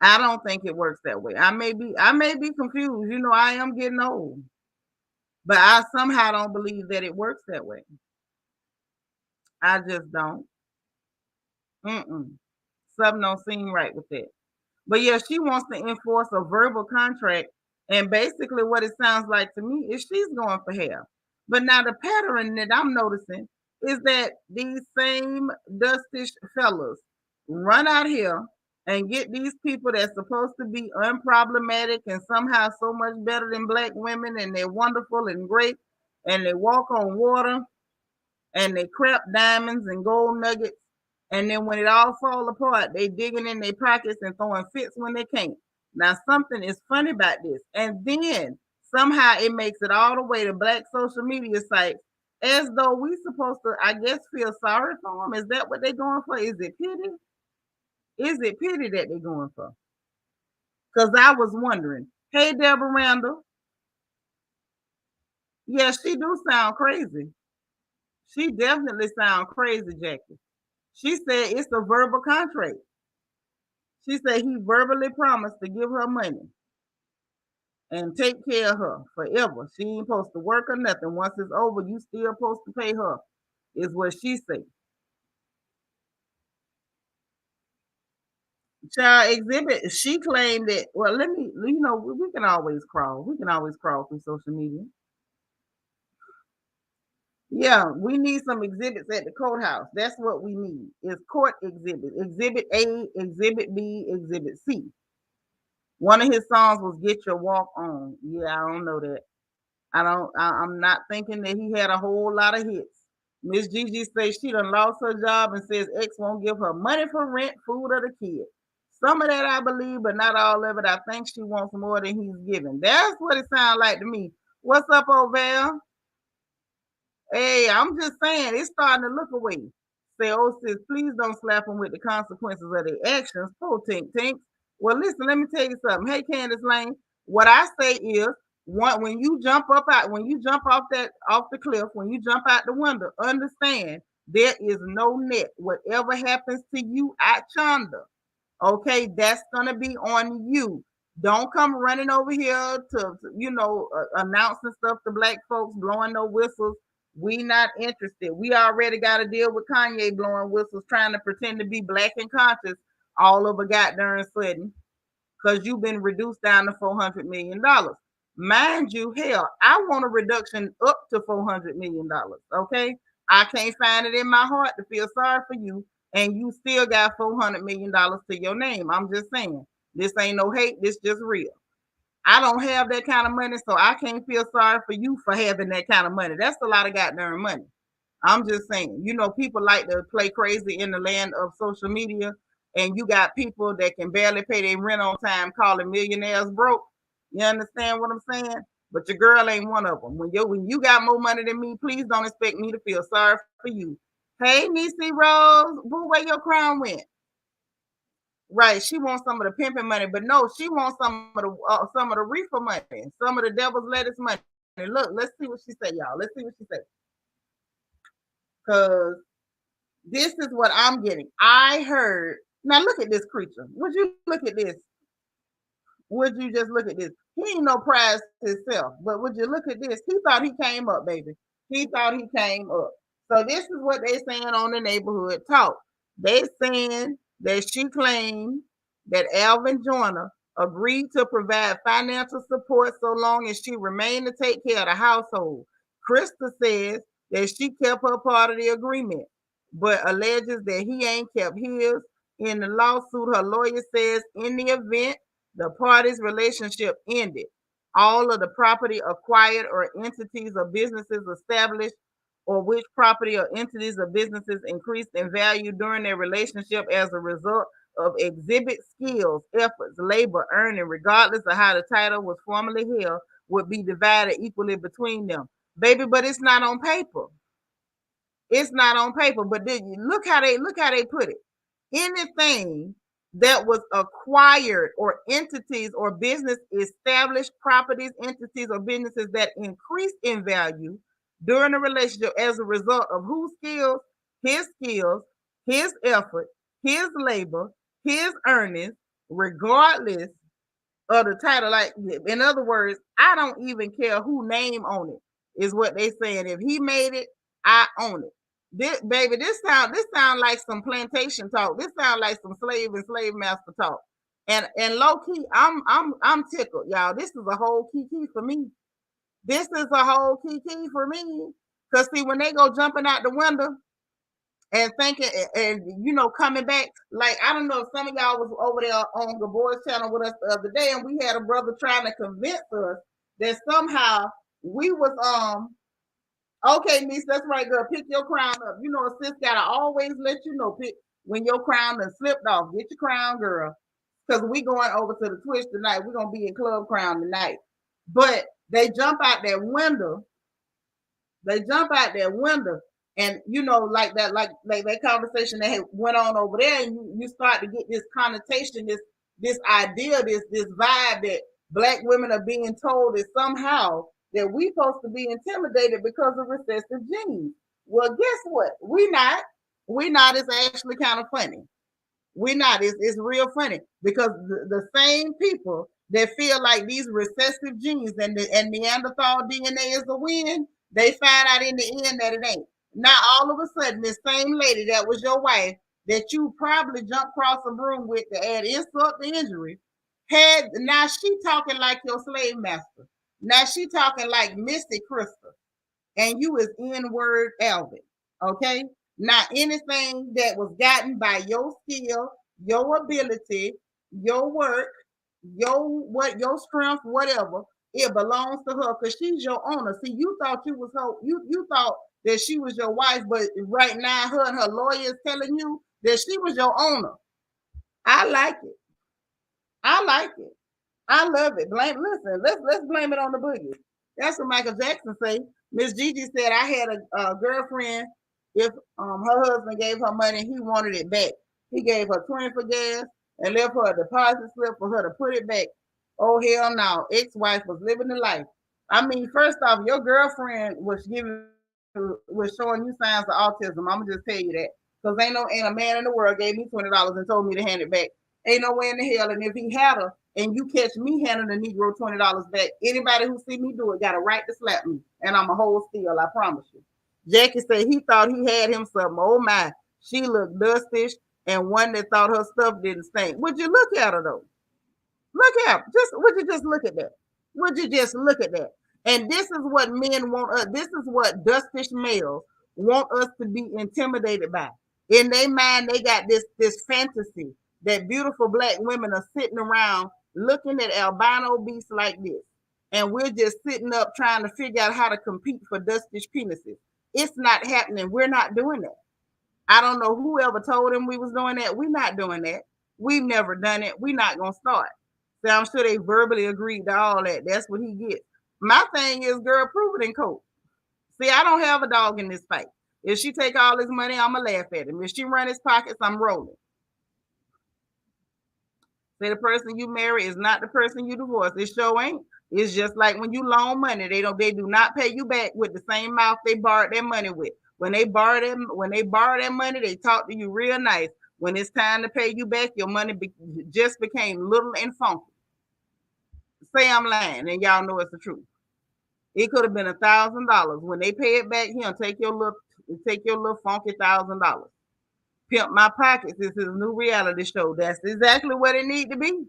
I don't think it works that way. I may be confused. I am getting old. But I somehow don't believe that it works that way. I just don't. Something don't seem right with that. But yeah, she wants to enforce a verbal contract. And basically what it sounds like to me is she's going for hair. But now the pattern that I'm noticing is that these same dustish fellas run out here and get these people that's supposed to be unproblematic and somehow so much better than black women, and they're wonderful and great, and they walk on water, and they crap diamonds and gold nuggets, and then when it all fall apart, they digging in their pockets and throwing fits when they can't. Now something is funny about this, and then somehow it makes it all the way to black social media sites as though we supposed to, I guess, feel sorry for them. Is that what they're going for? Is it pity? Is it pity that they're going for? Because I was wondering. Hey, Deborah Randall. Yeah, she do sound crazy. She definitely sound crazy, Jackie. She said it's a verbal contract. She said he verbally promised to give her money and take care of her forever. She ain't supposed to work or nothing. Once it's over, you still supposed to pay her, is what she said. Child Exhibit, she claimed that, well, we can always crawl. We can always crawl through social media. Yeah, we need some exhibits at the courthouse. That's what we need. Is court exhibits. Exhibit A, Exhibit B, Exhibit C. One of his songs was "Get Your Walk On." Yeah, I don't know that. I'm not thinking that he had a whole lot of hits. Miss Gigi says she done lost her job and says X won't give her money for rent, food, or the kid. Some of that I believe, but not all of it. I think she wants more than he's giving. That's what it sounds like to me. What's up, Oval? Hey, I'm just saying, it's starting to look away. Say, oh, sis, please don't slap them with the consequences of their actions. Poor Tink Tinks. Well, listen, let me tell you something. Hey, Candace Lane, what I say is, when you jump off the cliff, when you jump out the window, understand there is no net. Whatever happens to you at Chanda, okay, that's gonna be on you. Don't come running over here to announcing stuff to black folks, blowing no whistles. We not interested. We already got to deal with Kanye blowing whistles, trying to pretend to be black and conscious all of a goddamn sudden, because you've been reduced down to $400 million. Mind you, hell, I want a reduction up to $400 million. Okay. I can't find it in my heart to feel sorry for you, and you still got $400 million to your name. I'm just saying, this ain't no hate, this just real. I don't have that kind of money, so I can't feel sorry for you for having that kind of money. That's a lot of goddamn money. I'm just saying, people like to play crazy in the land of social media, and you got people that can barely pay their rent on time calling millionaires broke. You understand what I'm saying? But your girl ain't one of them. When you got more money than me, please don't expect me to feel sorry for you. Hey, Niecy Rose, boo, where your crown went? Right, she wants some of the pimping money, but no, she wants some of the reefer money, some of the devil's lettuce money. Look, let's see what she say, y'all. Let's see what she say. Because this is what I'm getting. I heard. Now look at this creature. Would you look at this? Would you just look at this? He ain't no prize himself, but would you look at this? He thought he came up, baby. He thought he came up. So this is what they saying on the neighborhood talk. They saying that she claimed that Alvin Joyner agreed to provide financial support so long as she remained to take care of the household. Krista says that she kept her part of the agreement, but alleges that he ain't kept his. In the lawsuit, her lawyer says in the event the parties' relationship ended, all of the property acquired or entities or businesses established, or which property or entities or businesses increased in value during their relationship as a result of exhibit skills, efforts, labor, earning, regardless of how the title was formerly held, would be divided equally between them. Baby, but it's not on paper. It's not on paper. But look how they put it. Anything that was acquired or entities or business established properties, entities or businesses that increased in value during the relationship as a result of whose skills, his effort, his labor, his earnings, regardless of the title. Like, in other words, I don't even care who name on it, is what they saying. If he made it, I own it. This sound like some plantation talk. This sound like some slave and slave master talk. And low key, I'm tickled, y'all. This is a whole key for me. This is a whole key for me. Cause see, when they go jumping out the window and thinking and coming back, like, I don't know if some of y'all was over there on Gabor's channel with us the other day, and we had a brother trying to convince us that somehow we was okay, niece, that's right, girl. Pick your crown up. A sis gotta always let you know when your crown done slipped off. Get your crown, girl. Because we going over to the Twitch tonight. We're gonna be in Club Crown tonight. But they jump out that window. And like that conversation that went on over there, and you start to get this connotation, this idea, this vibe that black women are being told that somehow that we supposed to be intimidated because of recessive genes. Well, guess what? We not. It's actually kind of funny. We're not. It's real funny because the same people that feel like these recessive genes and Neanderthal DNA is a win, they find out in the end that it ain't. Now all of a sudden, this same lady that was your wife that you probably jumped across a broom with to add insult to injury, now she talking like your slave master. Now she talking like Missy Crystal, and you is N-word Alvin. Okay? Now anything that was gotten by your skill, your ability, your work, your strength, whatever, it belongs to her because she's your owner. See, you thought you was her, you thought that she was your wife, but right now her and her lawyer is telling you that she was your owner. I like it. I love it. Listen, let's blame it on the boogie. That's what Michael Jackson say. Miss Gigi said, I had a girlfriend. If her husband gave her money, he wanted it back. He gave her 20 for gas and left her a deposit slip for her to put it back. Oh, hell no. Ex-wife was living the life. I mean, first off, your girlfriend was showing you signs of autism. I'm going to just tell you that. Because ain't a man in the world gave me $20 and told me to hand it back. Ain't no way in the hell. And if he had her, and you catch me handing a Negro $20 back, anybody who see me do it got a right to slap me. And I'm a hold still, I promise you. Jackie said he thought he had him something. Oh my, she looked dustish and one that thought her stuff didn't stink. Would you look at her though? Look at her. Would you just look at that? Would you just look at that? And this is what men want us. This is what dustish males want us to be intimidated by. In their mind, they got this fantasy that beautiful black women are sitting around looking at albino beasts like this. And we're just sitting up trying to figure out how to compete for dustish penises. It's not happening. We're not doing that. I don't know whoever told him we was doing that. We're not doing that. We've never done it. We're not going to start. So I'm sure they verbally agreed to all that. That's what he gets. My thing is, girl, prove it in court. See, I don't have a dog in this fight. If she take all his money, I'ma laugh at him. If she run his pockets, I'm rolling. Say the person you marry is not the person you divorce. It sure ain't. It's just like when you loan money, they do not pay you back with the same mouth they borrowed their money with. When they borrow their money, they talk to you real nice. When it's time to pay you back, your money just became little and funky. Say I'm lying, and y'all know it's the truth. It could have been $1,000. When they pay it back, he'll take your little funky $1,000. Pimp My Pockets is his new reality show. That's exactly what it need to be.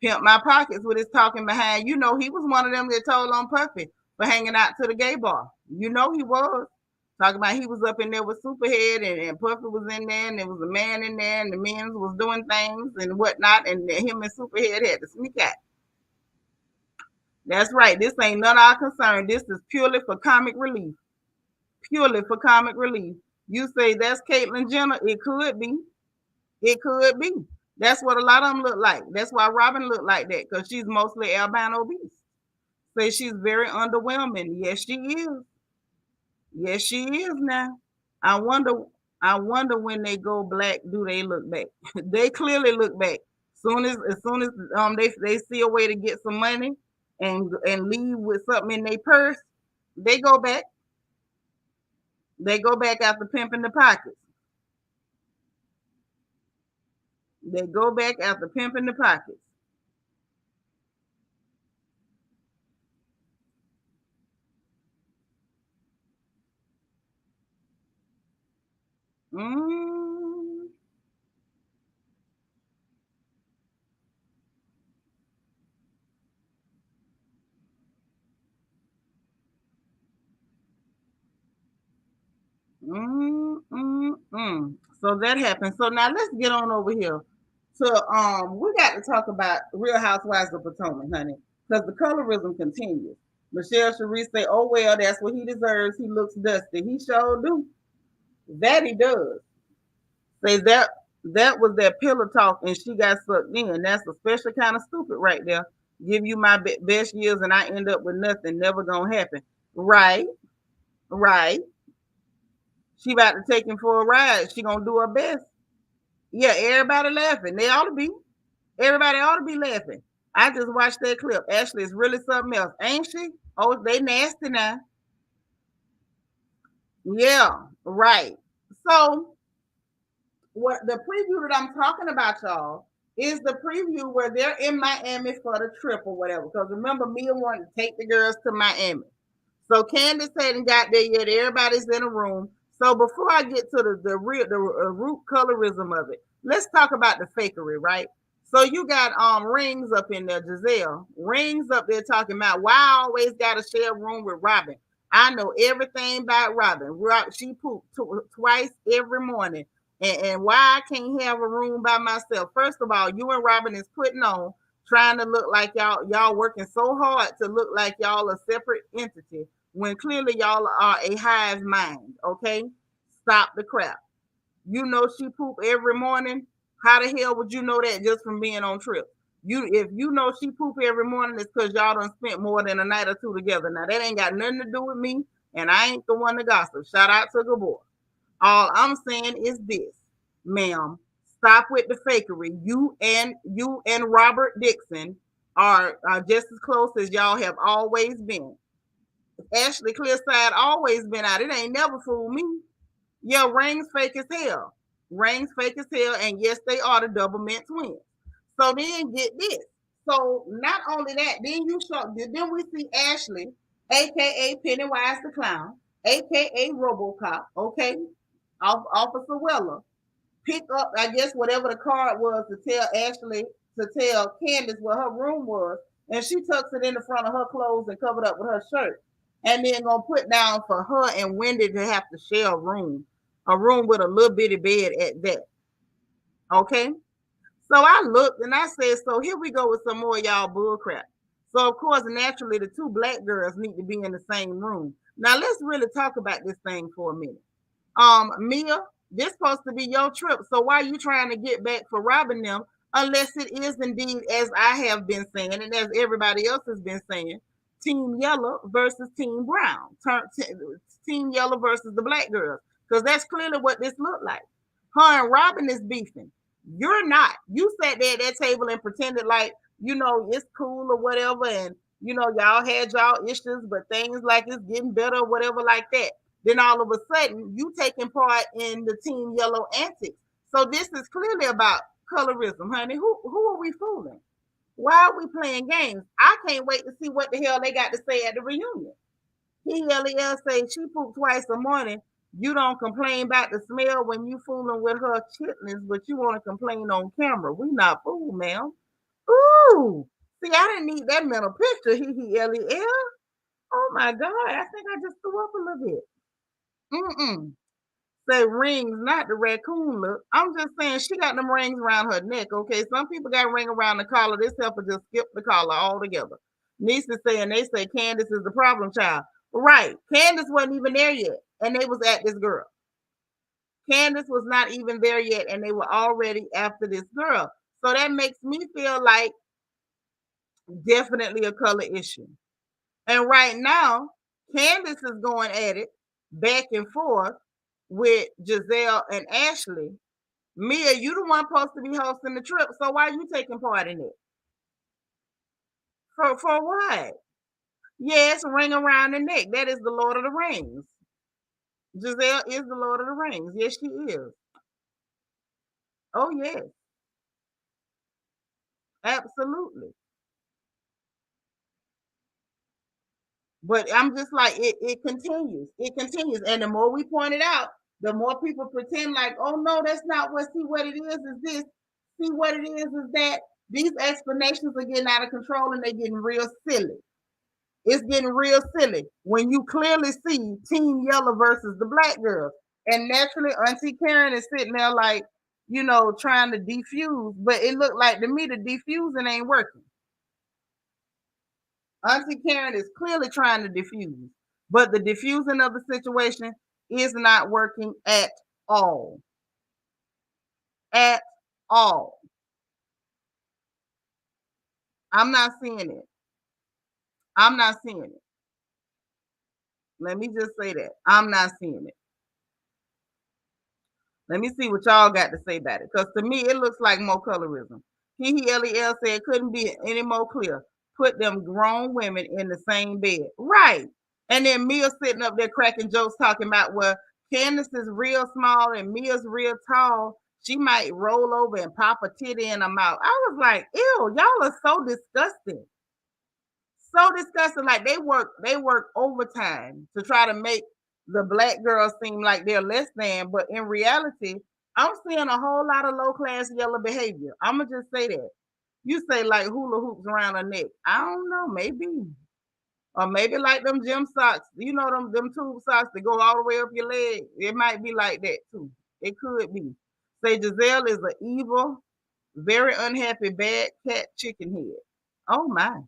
Pimp My Pockets with his talking behind. You know, he was one of them that told on Puffy for hanging out to the gay bar. You know he was. Talking about he was up in there with Superhead and Puffy was in there and there was a man in there and the men was doing things and whatnot and him and Superhead had to sneak out. That's right. This ain't none of our concern. This is purely for comic relief. Purely for comic relief. You say that's Caitlyn Jenner. It could be. It could be. That's what a lot of them look like. That's why Robin looked like that, because she's mostly albino obese. Say she's very underwhelming. Yes, she is. Yes, she is now. I wonder when they go black, do they look back? They clearly look back. As soon as they see a way to get some money and leave with something in their purse, they go back. They go back after pimping the pockets. They go back after pimping the pockets. Mm. So that happened. So now let's get on over here to we got to talk about Real Housewives of Potomac, honey, because the colorism continues. Michelle Cherie say, "Oh well, that's what he deserves. He looks dusty. He sure do. That he does." Say that was that pillow talk, and she got sucked in. That's a special kind of stupid right there. Give you my best years, and I end up with nothing. Never gonna happen. Right, right. She about to take him for a ride. She gonna do her best. Yeah, everybody laughing. They ought to be. Everybody ought to be laughing. I just watched that clip. Ashley is really something else, ain't she? Oh, they nasty now. Yeah, right. So what the preview that I'm talking about, y'all, is the preview where they're in Miami for the trip or whatever. Because remember, Mia wanted to take the girls to Miami. So Candace hadn't got there yet. Everybody's in a room. So before I get to the root colorism of it, let's talk about the fakery, right? So you got Rings up in there, Giselle. Rings up there talking about why I always got to share a room with Robin. I know everything about Robin. She pooped twice every morning. And why I can't have a room by myself. First of all, you and Robin is putting on, trying to look like y'all working so hard to look like y'all a separate entity when clearly y'all are a hive mind, okay? Stop the crap. You know she poop every morning. How the hell would you know that just from being on trip? If you know she poop every morning, it's because y'all done spent more than a night or two together. Now that ain't got nothing to do with me, and I ain't the one to gossip. Shout out to Gabor. All I'm saying is this, ma'am. Stop with the fakery. You and Robert Dixon are just as close as y'all have always been. Ashley Clearside always been out. It ain't never fooled me. Yeah, Rings fake as hell. Rings fake as hell, and yes, they are the double mint twins. So then get this. So not only that, then we see Ashley, aka Pennywise the Clown, aka RoboCop, okay, Officer Weller, pick up, I guess, whatever the card was to tell Candace what her room was, and she tucks it in the front of her clothes and covered up with her shirt. And then gonna put down for her and Wendy to have to share a room with a little bitty bed at that. Okay? So I looked and I said, so here we go with some more y'all bullcrap. So of course, naturally, the two black girls need to be in the same room. Now let's really talk about this thing for a minute. Mia, this supposed to be your trip. So why are you trying to get back for robbing them? Unless it is indeed, as I have been saying, and as everybody else has been saying, Team Yellow versus Team Brown. Team Yellow versus the black girls. Because that's clearly what this looked like. Her and Robin is beefing. You're not. You sat there at that table and pretended like, it's cool or whatever. And, y'all had y'all issues, but things like it's getting better or whatever like that. Then all of a sudden, you taking part in the Team Yellow antics. So this is clearly about colorism, honey. Who are we fooling? Why are we playing games? I can't wait to see what the hell they got to say at the reunion. Lel say she pooped twice a morning. You don't complain about the smell when you fooling with her chitlins, but you want to complain on camera. We not fool, ma'am. Ooh. See, I didn't need that mental picture. Lel. Oh my God. I think I just threw up a little bit. Say rings, not the raccoon look. I'm just saying she got them rings around her neck. Okay, some people got a ring around the collar. This helper just skipped the collar altogether. Nisa saying they say Candace is the problem child. Right, Candace wasn't even there yet, and they was at this girl. Candace was not even there yet, and they were already after this girl. So that makes me feel like definitely a color issue. And right now, Candace is going at it back and forth with Giselle and Ashley. Mia, you the one supposed to be hosting the trip, so why are you taking part in it? For what? Yes, ring around the neck. That is the Lord of the Rings. Giselle is the Lord of the Rings. Yes, she is. Oh, yes. Absolutely. But I'm just like, it continues. It continues. And the more we point it out, the more people pretend like, oh, no, that's not what, see what it is this. See what it is that. These explanations are getting out of control and they're getting real silly. It's getting real silly when you clearly see Team Yellow versus the black girls. And naturally, Auntie Karen is sitting there like, trying to defuse. But it looked like to me the defusing ain't working. Auntie Karen is clearly trying to diffuse, but the diffusing of the situation is not working at all. At all. I'm not seeing it. I'm not seeing it. Let me just say that. I'm not seeing it. Let me see what y'all got to say about it. Because to me, it looks like more colorism. Lel said it couldn't be any more clear. Put them grown women in the same bed. Right. And then Mia sitting up there cracking jokes talking about, well, Candace is real small and Mia's real tall. She might roll over and pop a titty in her mouth. I was like, ew, y'all are so disgusting. So disgusting. Like they work overtime to try to make the black girls seem like they're less than, but in reality, I'm seeing a whole lot of low class yellow behavior. I'm gonna just say that. You say like hula hoops around her neck. I don't know, maybe. Or maybe like them gym socks, them tube socks that go all the way up your leg. It might be like that too. It could be. Say Giselle is an evil, very unhappy, bad cat chicken head. Oh my.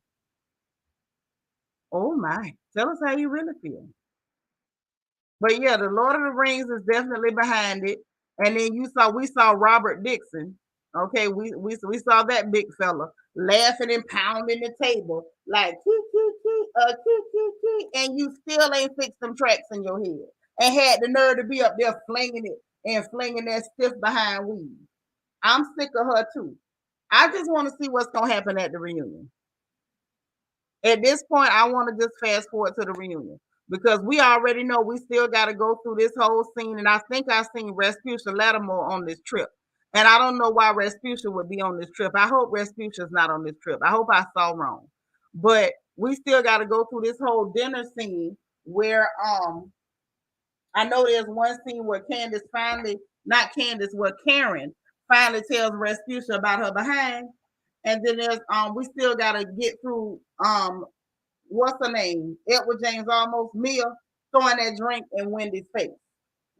Oh my. Tell us how you really feel. But yeah, the Lord of the Rings is definitely behind it. And then we saw Robert Dixon. Okay, we saw that big fella laughing and pounding the table like key, and you still ain't fixed them tracks in your head and had the nerve to be up there flinging it and flinging that stiff behind weave. I'm sick of her too. I just want to see what's gonna happen at the reunion. At this point, I want to just fast forward to the reunion because we already know we still got to go through this whole scene. And I think I've seen Rasputia Lattimore on this trip. And I don't know why Rasputia would be on this trip. I hope Rasputia's not on this trip. I hope I saw wrong. But we still got to go through this whole dinner scene where I know there's one scene where where Karen finally tells Rasputia about her behind. And then there's we still gotta get through what's her name? Edward James almost Mia throwing that drink in Wendy's face.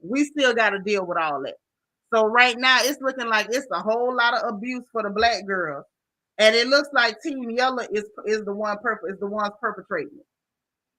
We still gotta deal with all that. So right now it's looking like it's a whole lot of abuse for the black girls. And it looks like Team Yellow is the ones perpetrating it.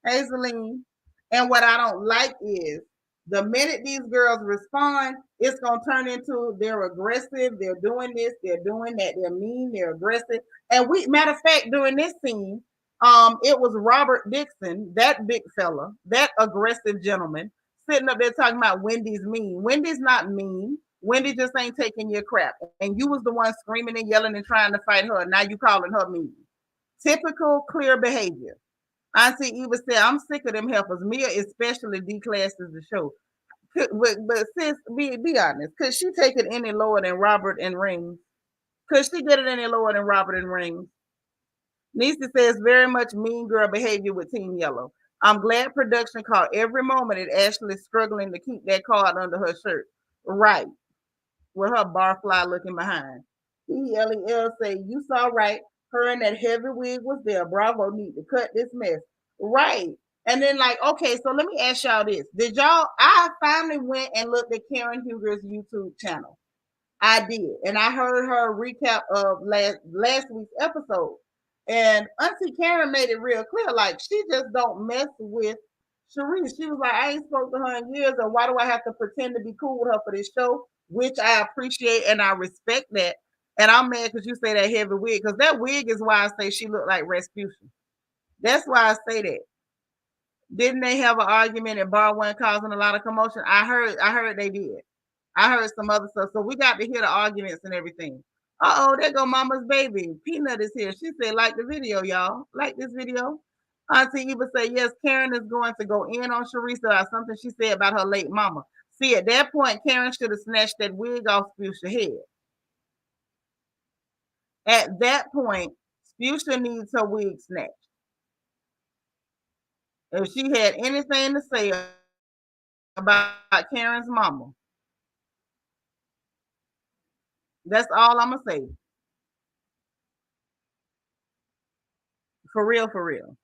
Hazeline. And what I don't like is the minute these girls respond, it's gonna turn into they're aggressive, they're doing this, they're doing that, they're mean, they're aggressive. And matter of fact, during this scene, it was Robert Dixon, that big fella, that aggressive gentleman, sitting up there talking about Wendy's mean. Wendy's not mean. Wendy just ain't taking your crap. And you was the one screaming and yelling and trying to fight her. Now you calling her mean. Typical clear behavior. Auntie Eva said, I'm sick of them helpers. Mia especially declasses the show. But sis, be honest. Could she take it any lower than Robert and Rings? Could she get it any lower than Robert and Rings? Nisa says, very much mean girl behavior with Team Yellow. I'm glad production caught every moment at Ashley struggling to keep that card under her shirt. Right. With her barfly looking behind. ELEL say, you saw right. Her and that heavy wig was there. Bravo need to cut this mess. Right. And then like, okay, so let me ask y'all this. I finally went and looked at Karen Huger's YouTube channel. I did. And I heard her recap of last week's episode. And Auntie Karen made it real clear. Like, she just don't mess with Sharice. She was like, I ain't spoke to her in years, and why do I have to pretend to be cool with her for this show? Which I appreciate and I respect that. And I'm mad because you say that heavy wig, because that wig is why I say she looked like Rasputin. That's why I say that. Didn't they have an argument at Bar One causing a lot of commotion? I heard they did. I heard some other stuff. So we got to hear the arguments and everything. There go Mama's baby. Peanut is here. She said, like the video, y'all. Like this video. Auntie Eva said, yes, Karen is going to go in on Sharisa about something she said about her late mama. See, at that point, Karen should have snatched that wig off Spush's head. At that point, Spusha needs her wig snatched. If she had anything to say about Karen's mama, that's all I'm going to say. For real, for real.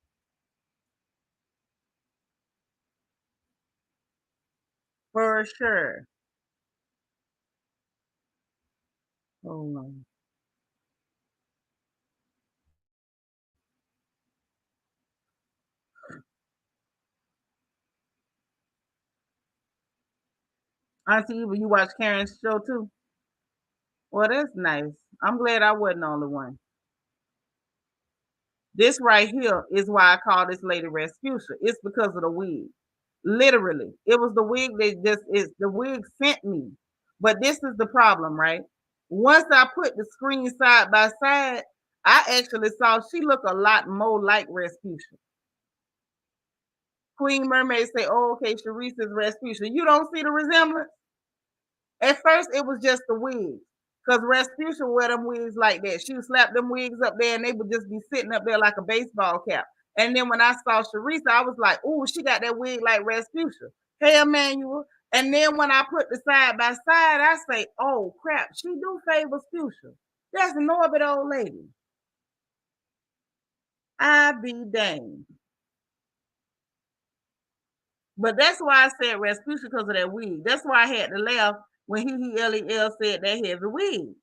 For sure. Hold on. Auntie Eva, you watch Karen's show too? Well, that's nice. I'm glad I wasn't the only one. This right here is why I call this lady Rasputia. It's because of the wig. Literally. It was the wig the wig sent me. But this is the problem, right? Once I put the screen side by side, I actually saw she looked a lot more like Rasputia. Queen Mermaid say, oh, okay, Sharice is Rasputia. You don't see the resemblance? At first, it was just the wigs. Because Rasputia wear them wigs like that. She would slap them wigs up there and they would just be sitting up there like a baseball cap. And then when I saw Sharisa, I was like, ooh, she got that wig like Rasputia. Hey, Emmanuel. And then when I put the side by side, I say, oh, crap, she do favor Sputia. That's a morbid old lady. I be dang. But that's why I said Rasputia because of that wig. That's why I had to laugh when he L said that heavy wig.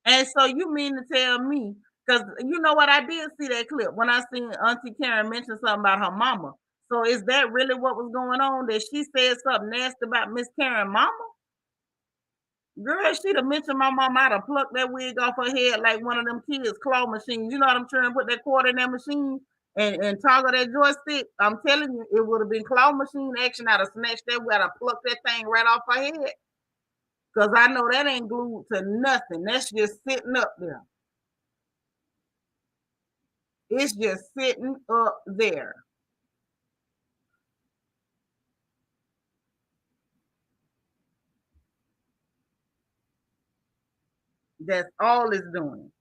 And so you mean to tell me, because you know what, I did see that clip when I seen Auntie Karen mention something about her mama. So is that really what was going on? That she said something nasty about Miss Karen mama? Girl, she'd have mentioned my mama, I'd have plucked that wig off her head like one of them kids' claw machines. You know what I'm trying to put that quarter in that machine and toggle that joystick? I'm telling you, it would have been claw machine action. I'd have snatched that, I'd have plucked that thing right off her head. Because I know that ain't glued to nothing. That's just sitting up there. It's just sitting up there. That's all it's doing.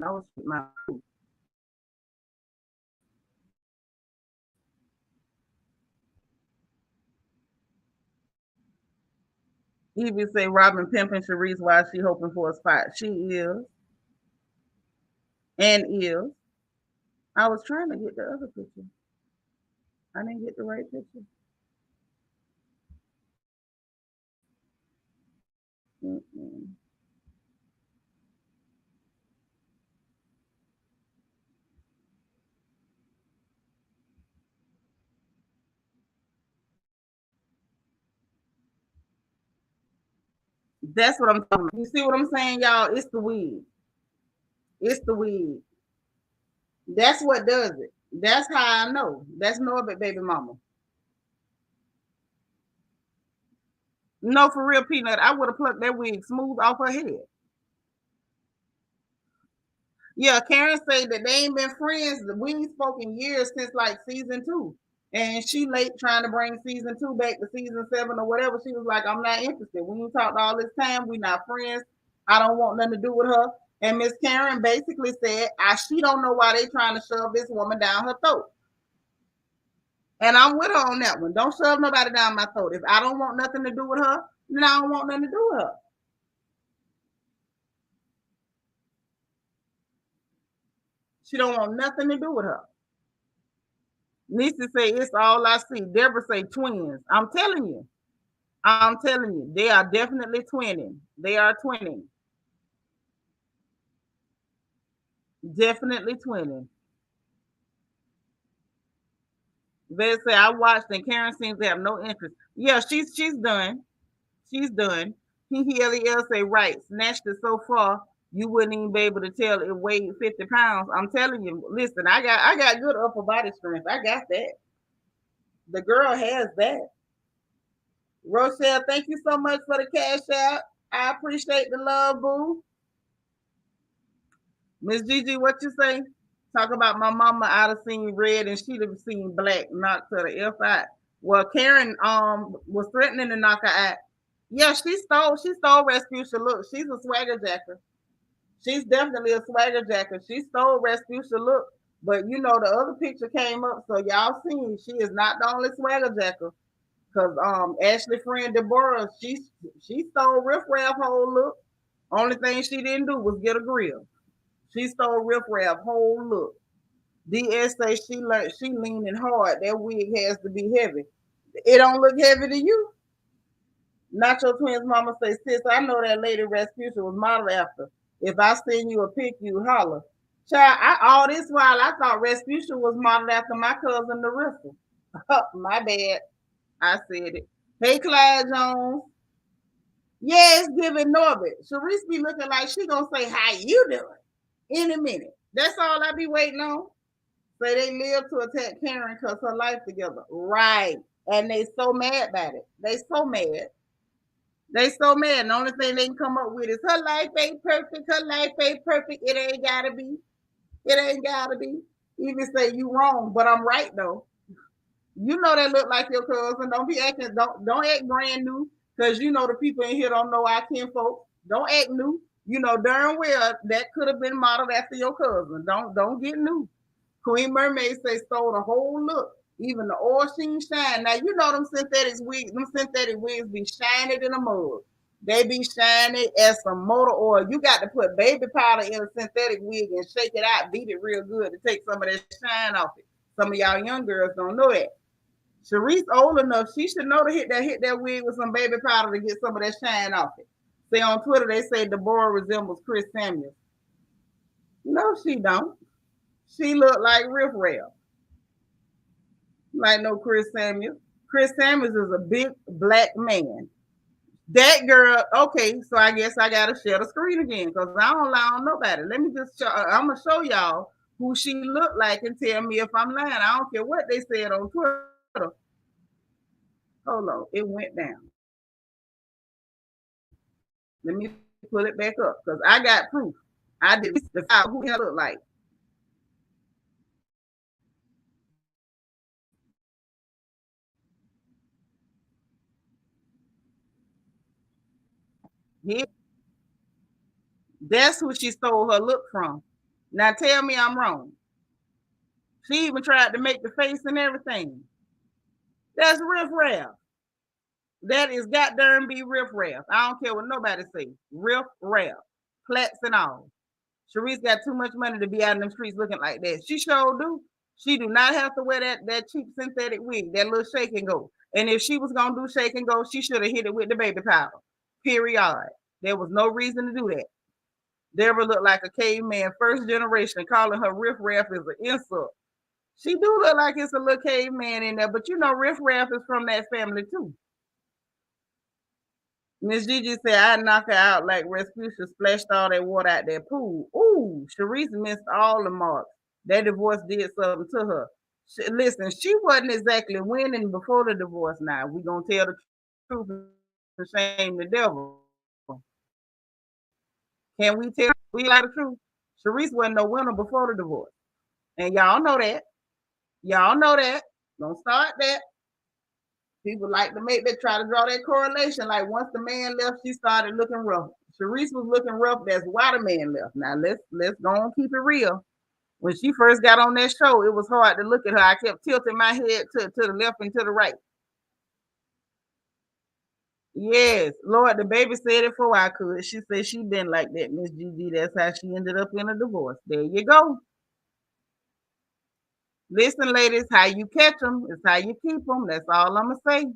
No, my even say Robin pimping Sharice while she hoping for a spot. She is and is. I was trying to get the other picture. I didn't get the right picture. Mm-mm. That's what I'm talking about. You see what I'm saying, y'all? It's the weed. It's the weed. That's what does it. That's how I know. That's Norbert baby mama. No, for real, Peanut. I would have plucked that wig smooth off her head. Yeah, Karen said that they ain't been friends. We ain't spoken years since like season 2. And she late trying to bring season 2 back to season 7 or whatever. She was like, I'm not interested. We ain't talked all this time. We not friends. I don't want nothing to do with her. And Miss Karen basically said, she don't know why they trying to shove this woman down her throat. And I'm with her on that one. Don't shove nobody down my throat. If I don't want nothing to do with her, then I don't want nothing to do with her. She don't want nothing to do with her. Nisa say it's all I see. Deborah say twins. I'm telling you. I'm telling you. They are definitely twinning. They are twinning. Definitely twinning. They say I watched and Karen seems to have no interest. Yeah, she's done. She's done. He say right. Snatched it so far you wouldn't even be able to tell it weighed 50 pounds. I'm telling you, listen, I got good upper body strength. I got that. The girl has that. Rochelle, thank you so much for the cash out. I appreciate the love, boo. Miss Gigi, what you say? Talk about my mama. I'd have seen red and she'd have seen black. Knocked to the F out. Well, Karen was threatening to knock her out. Yeah, she stole Respucia. Look, she's a swagger jacker. She's definitely a swagger jacker. She stole Respucia. Look, but you know the other picture came up, so y'all seen she is not the only swagger jacker. Cause Ashley friend Deborah, she stole Riff Raff whole look. Only thing she didn't do was get a grill. She stole Riff Raff whole look. DS say she leaning hard. That wig has to be heavy. It don't look heavy to you. Nacho Twins mama say, sis, I know that lady Rasputia was modeled after. If I send you a pic, you holler. Child, all this while I thought Rasputia was modeled after my cousin Larissa. My bad. I said it. Hey, Clyde Jones. Yeah, it's giving Norbert. Sharice be looking like she gonna say, how you doing? In a minute. That's all I be waiting on. Say they live to attack Karen because her life together. Right. And they so mad about it. They so mad. They so mad. And the only thing they can come up with is her life ain't perfect. Her life ain't perfect. It ain't gotta be. It ain't gotta be. Even say you wrong, but I'm right though. You know that look like your cousin. Don't be acting. Don't act brand new because you know the people in here don't know our kinfolk. Don't act new. You know darn well that could have been modeled after your cousin. Don't get new. Queen Mermaid say stole the whole look. Even the oil sheen shine. Now you know them synthetic wigs be shining in the mud. They be shining as some motor oil. You got to put baby powder in a synthetic wig and shake it out, beat it real good to take some of that shine off it. Some of y'all young girls don't know that. Sharice old enough, she should know to hit that wig with some baby powder to get some of that shine off it. Say on Twitter, they say Deborah resembles Chris Samuels. No, she don't. She look like Riff Raff. Like no Chris Samuels. Chris Samuels is a big black man. That girl, okay, so I guess I gotta share the screen again because I don't lie on nobody. Let me just show, I'm gonna show y'all who she looked like and tell me if I'm lying. I don't care what they said on Twitter. Hold on, it went down. Let me pull it back up because I got proof. I did the file who it looked like. Yeah. That's who she stole her look from. Now tell me I'm wrong. She even tried to make the face and everything. That's riff-raff. That is goddamn be riff-raff. I don't care what nobody say. Riff-raff. Plats and all. Sharice got too much money to be out in the streets looking like that. She sure do. She do not have to wear that cheap synthetic wig, that little shake and go. And if she was gonna do shake and go, she should have hit it with the baby powder. Period. There was no reason to do that. Deborah looked like a caveman, first generation. Calling her riff-raff is an insult. She do look like it's a little caveman in there, but you know riff-raff is from that family too. Miss Gigi said, I'd knock her out like Rasputia splashed all that water out that pool. Ooh, Sharice missed all the marks. That divorce did something to her. Listen, she wasn't exactly winning before the divorce now. We're going to tell the truth and shame the devil. Can we tell the truth? Sharice wasn't no winner before the divorce. And y'all know that. Y'all know that. Don't start that. People like to try to draw that correlation. Like once the man left, she started looking rough. Sharice was looking rough. That's why the man left. Now let's go and keep it real. When she first got on that show, it was hard to look at her. I kept tilting my head to the left and to the right. Yes, Lord, the baby said it before I could. She said she been like that, Miss Gigi. That's how she ended up in a divorce. There you go. Listen, ladies, how you catch them is how you keep them. That's all I'm going to say.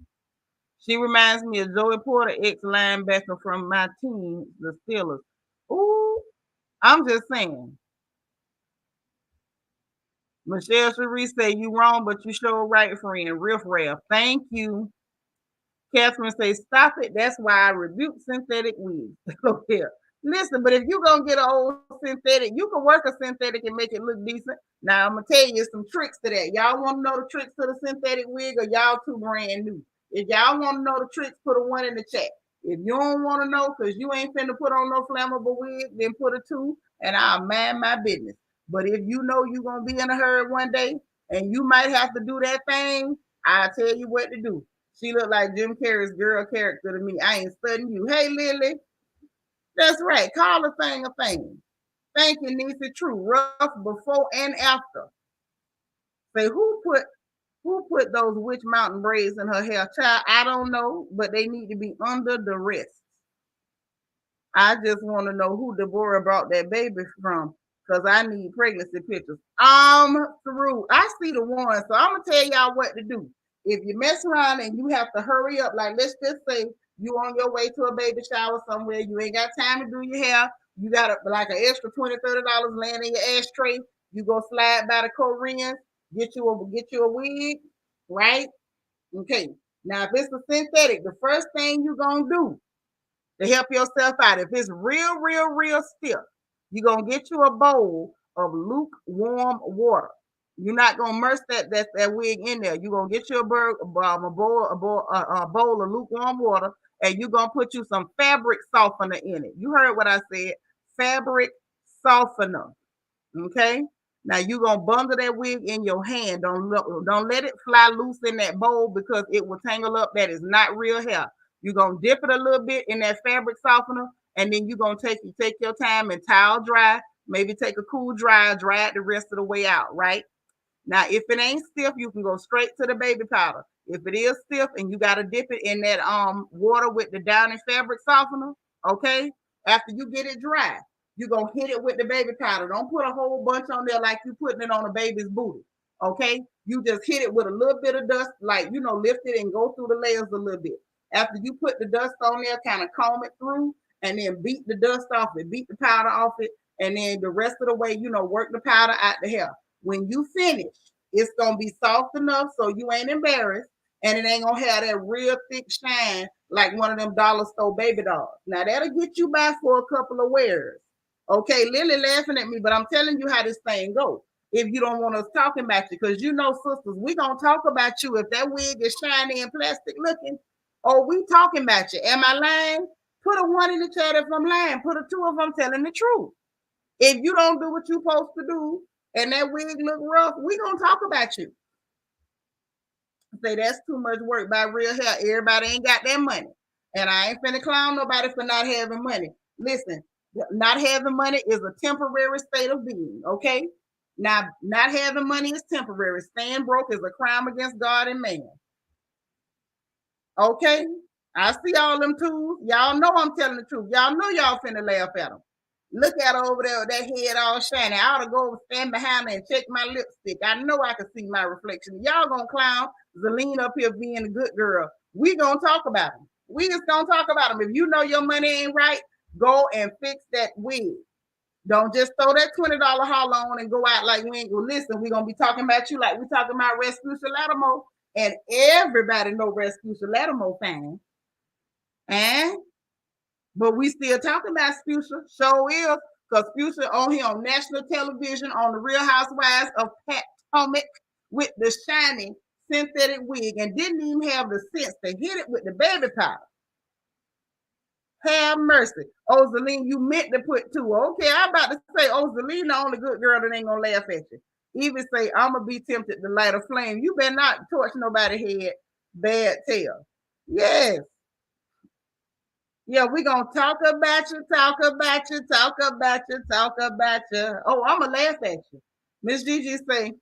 She reminds me of Joey Porter, ex-linebacker from my team, the Steelers. Ooh, I'm just saying. Michelle Cherie said, you wrong, but you sure right, friend. Riff-raff. Thank you. Catherine says, stop it. That's why I rebuke synthetic wigs. Okay. Listen, but if you're going to get an old synthetic, you can work a synthetic and make it look decent. Now, I'm going to tell you some tricks to that. Y'all want to know the tricks to the synthetic wig or y'all too brand new? If y'all want to know the tricks, put a 1 in the chat. If you don't want to know because you ain't finna put on no flammable wig, then put a 2 and I'll mind my business. But if you know you're going to be in a hurry one day and you might have to do that thing, I'll tell you what to do. She looked like Jim Carrey's girl character to me. I ain't studying you. Hey, Lily. That's right. Call a thing a thing. Thank you, Nisa. True. Rough before and after. Say, who put those Witch Mountain braids in her hair? Child, I don't know, but they need to be under the wrist. I just want to know who Deborah brought that baby from because I need pregnancy pictures. I'm through. I see the one, so I'm going to tell y'all what to do. If you mess around and you have to hurry up, like let's just say you on your way to a baby shower somewhere, you ain't got time to do your hair, you got like an extra $20, $30 laying in your ashtray, you go slide by the Koreans, get you a wig, right? Okay. Now, if it's a synthetic, the first thing you're going to do to help yourself out, if it's real stiff, you're going to get you a bowl of lukewarm water. You're not going to immerse that wig in there. You're going to get you a bowl of lukewarm water, and you're going to put you some fabric softener in it. You heard what I said, fabric softener, okay? Now, you're going to bundle that wig in your hand. Don't let it fly loose in that bowl because it will tangle up. That is not real hair. You're going to dip it a little bit in that fabric softener, and then you're going to take your time and towel dry. Maybe take a cool dry it the rest of the way out, right? Now, if it ain't stiff, you can go straight to the baby powder. If it is stiff and you got to dip it in that water with the downy fabric softener, okay? After you get it dry, you're going to hit it with the baby powder. Don't put a whole bunch on there like you're putting it on a baby's booty, okay? You just hit it with a little bit of dust, like, lift it and go through the layers a little bit. After you put the dust on there, kind of comb it through and then beat the dust off it, beat the powder off it, and then the rest of the way, work the powder out the hair. When you finish, it's going to be soft enough so you ain't embarrassed, and it ain't going to have that real thick shine like one of them dollar store baby dolls. Now, that'll get you by for a couple of wears. Okay, Lily laughing at me, but I'm telling you how this thing goes. If you don't want us talking about you, because sisters, we going to talk about you. If that wig is shiny and plastic looking, we talking about you. Am I lying? Put a 1 in the chat if I'm lying. Put a 2 if I'm telling the truth. If you don't do what you're supposed to do and that wig look rough, we gonna talk about you. Say that's too much work by real hair. Everybody ain't got that money. And I ain't finna clown nobody for not having money. Listen, not having money is a temporary state of being, okay? Now, not having money is temporary. Staying broke is a crime against God and man. Okay? I see all them tools. Y'all know I'm telling the truth. Y'all know y'all finna laugh at them. Look at her over there with that head all shiny. I ought to go stand behind her and check my lipstick. I know I can see my reflection. Y'all gonna clown Zelene up here being a good girl. We gonna talk about them. We just gonna talk about them. If you know your money ain't right, go and fix that wig. Don't just throw that $20 haul on and go out like we ain't gonna listen. We gonna be talking about you like we talking about Respucia Latimo. And everybody know Respucia Latimo fans. And but we still talking about Spucia. Show is because Spucia on here on national television on the Real Housewives of Potomac with the shiny synthetic wig and didn't even have the sense to hit it with the baby powder. Have mercy. Oh, Zelene, you meant to put 2. Okay, I'm about to say, oh, Zelene, the only good girl that ain't gonna laugh at you. Even say, I'm gonna be tempted to light a flame. You better not torch nobody's head. Bad tale. Yes. Yeah, we gonna talk about you, talk about you, talk about you, talk about you. Oh, I'm gonna laugh at you. Miss Gigi say,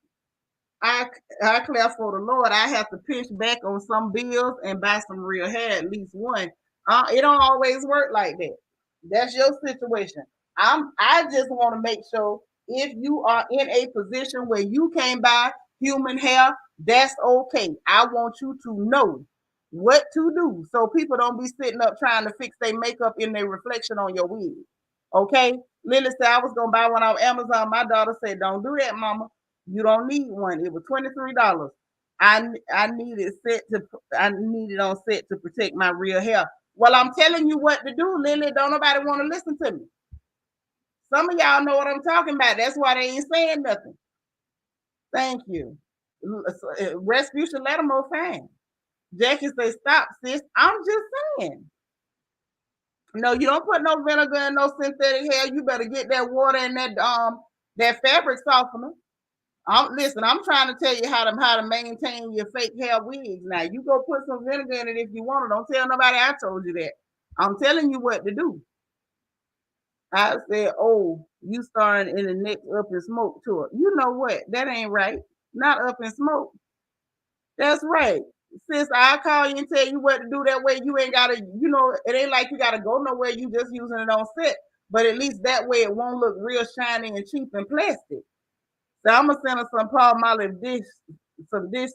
I declare for the Lord, I have to pinch back on some bills and buy some real hair, at least one. It don't always work like that. That's your situation. I just want to make sure if you are in a position where you can't buy human hair, that's okay. I want you to know what to do so people don't be sitting up trying to fix their makeup in their reflection on your wig. Okay? Lily said I was gonna buy one off Amazon. My daughter said, don't do that, mama. You don't need one. It was $23. I needed on set to protect my real hair. Well, I'm telling you what to do, Lily. Don't nobody want to listen to me. Some of y'all know what I'm talking about. That's why they ain't saying nothing. Thank you. Respucia Latimo fan. Jackie say, stop, sis. I'm just saying. No, you don't put no vinegar in no synthetic hair. You better get that water and that fabric softener. Listen, I'm trying to tell you how to maintain your fake hair wigs. Now, you go put some vinegar in it if you want it. Don't tell nobody I told you that. I'm telling you what to do. I said, oh, you starring in the next Up in Smoke tour. You know what? That ain't right. Not Up in Smoke. That's right. Sis, I'll call you and tell you what to do. That way you ain't got to, it ain't like you got to go nowhere. You just using it on set. But at least that way it won't look real shiny and cheap and plastic. So I'm going to send her some Palmolive dish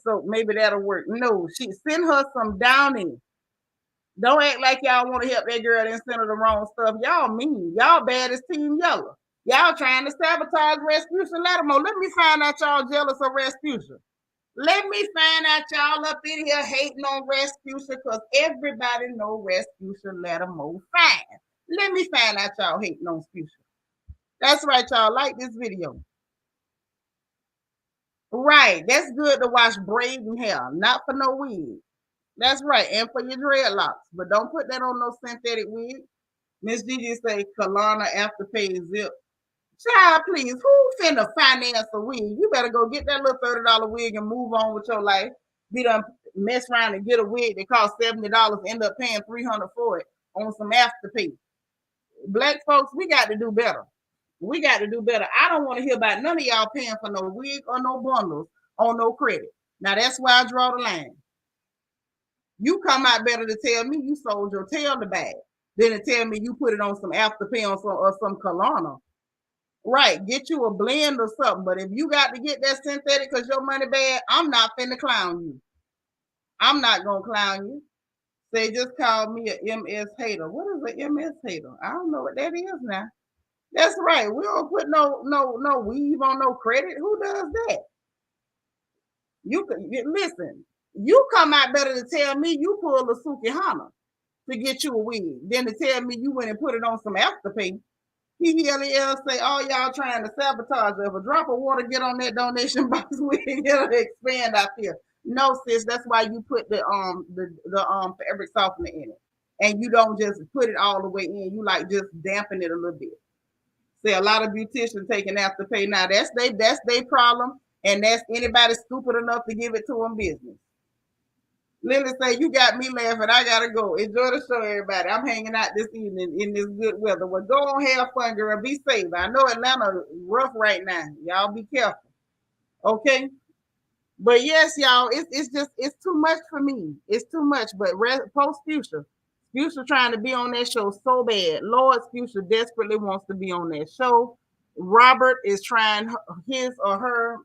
soap. Maybe that'll work. No, send her some Downy. Don't act like y'all want to help that girl and send her the wrong stuff. Y'all mean. Y'all bad as Team Yellow. Y'all trying to sabotage Respucia Latimo. Let me find out y'all jealous of Respucia. Let me find out y'all up in here hating on Respucia because everybody know Respucia Latimo fine. Let me find out y'all hating on Spucia. That's right, y'all. Like this video. Right. That's good to wash braiding hair, not for no wig. That's right. And for your dreadlocks. But don't put that on no synthetic wig. Miss Gigi say, Kalana Afterpay zip. Child, please, who finna finance a wig? You better go get that little $30 wig and move on with your life. Be done mess around and get a wig that costs $70, end up paying $300 for it on some Afterpay. Black folks, we got to do better. We got to do better. I don't want to hear about none of y'all paying for no wig or no bundles on no credit. Now, that's where I draw the line. You come out better to tell me you sold your tail to bag than to tell me you put it on some Afterpay or some Kalana. Right, get you a blend or something. But if you got to get that synthetic because your money bad, I'm not finna clown you. I'm not going to clown you. They just called me a MS hater. What is a MS hater? I don't know what that is now. That's right. We don't put no weave on no credit. Who does that? You can listen. You come out better to tell me you pulled a Sukihana to get you a wig than to tell me you went and put it on some Afterpay. PLL say, all y'all trying to sabotage. If a drop of water get on that donation box, it'll expand out here. No, sis, that's why you put the fabric softener in it. and you don't just put it all the way in. You like just dampen it a little bit. See, a lot of beauticians taking Afterpay now. That's they problem, and that's anybody stupid enough to give it to them business. Lily say, you got me laughing. I gotta go. Enjoy the show, everybody. I'm hanging out this evening in this good weather. Well, go on, have fun, girl. Be safe. I know Atlanta rough right now. Y'all be careful. Okay? But yes, y'all, it's too much for me. It's too much. But post Future. Future trying to be on that show so bad. Lord, Future desperately wants to be on that show. Robert is trying his or her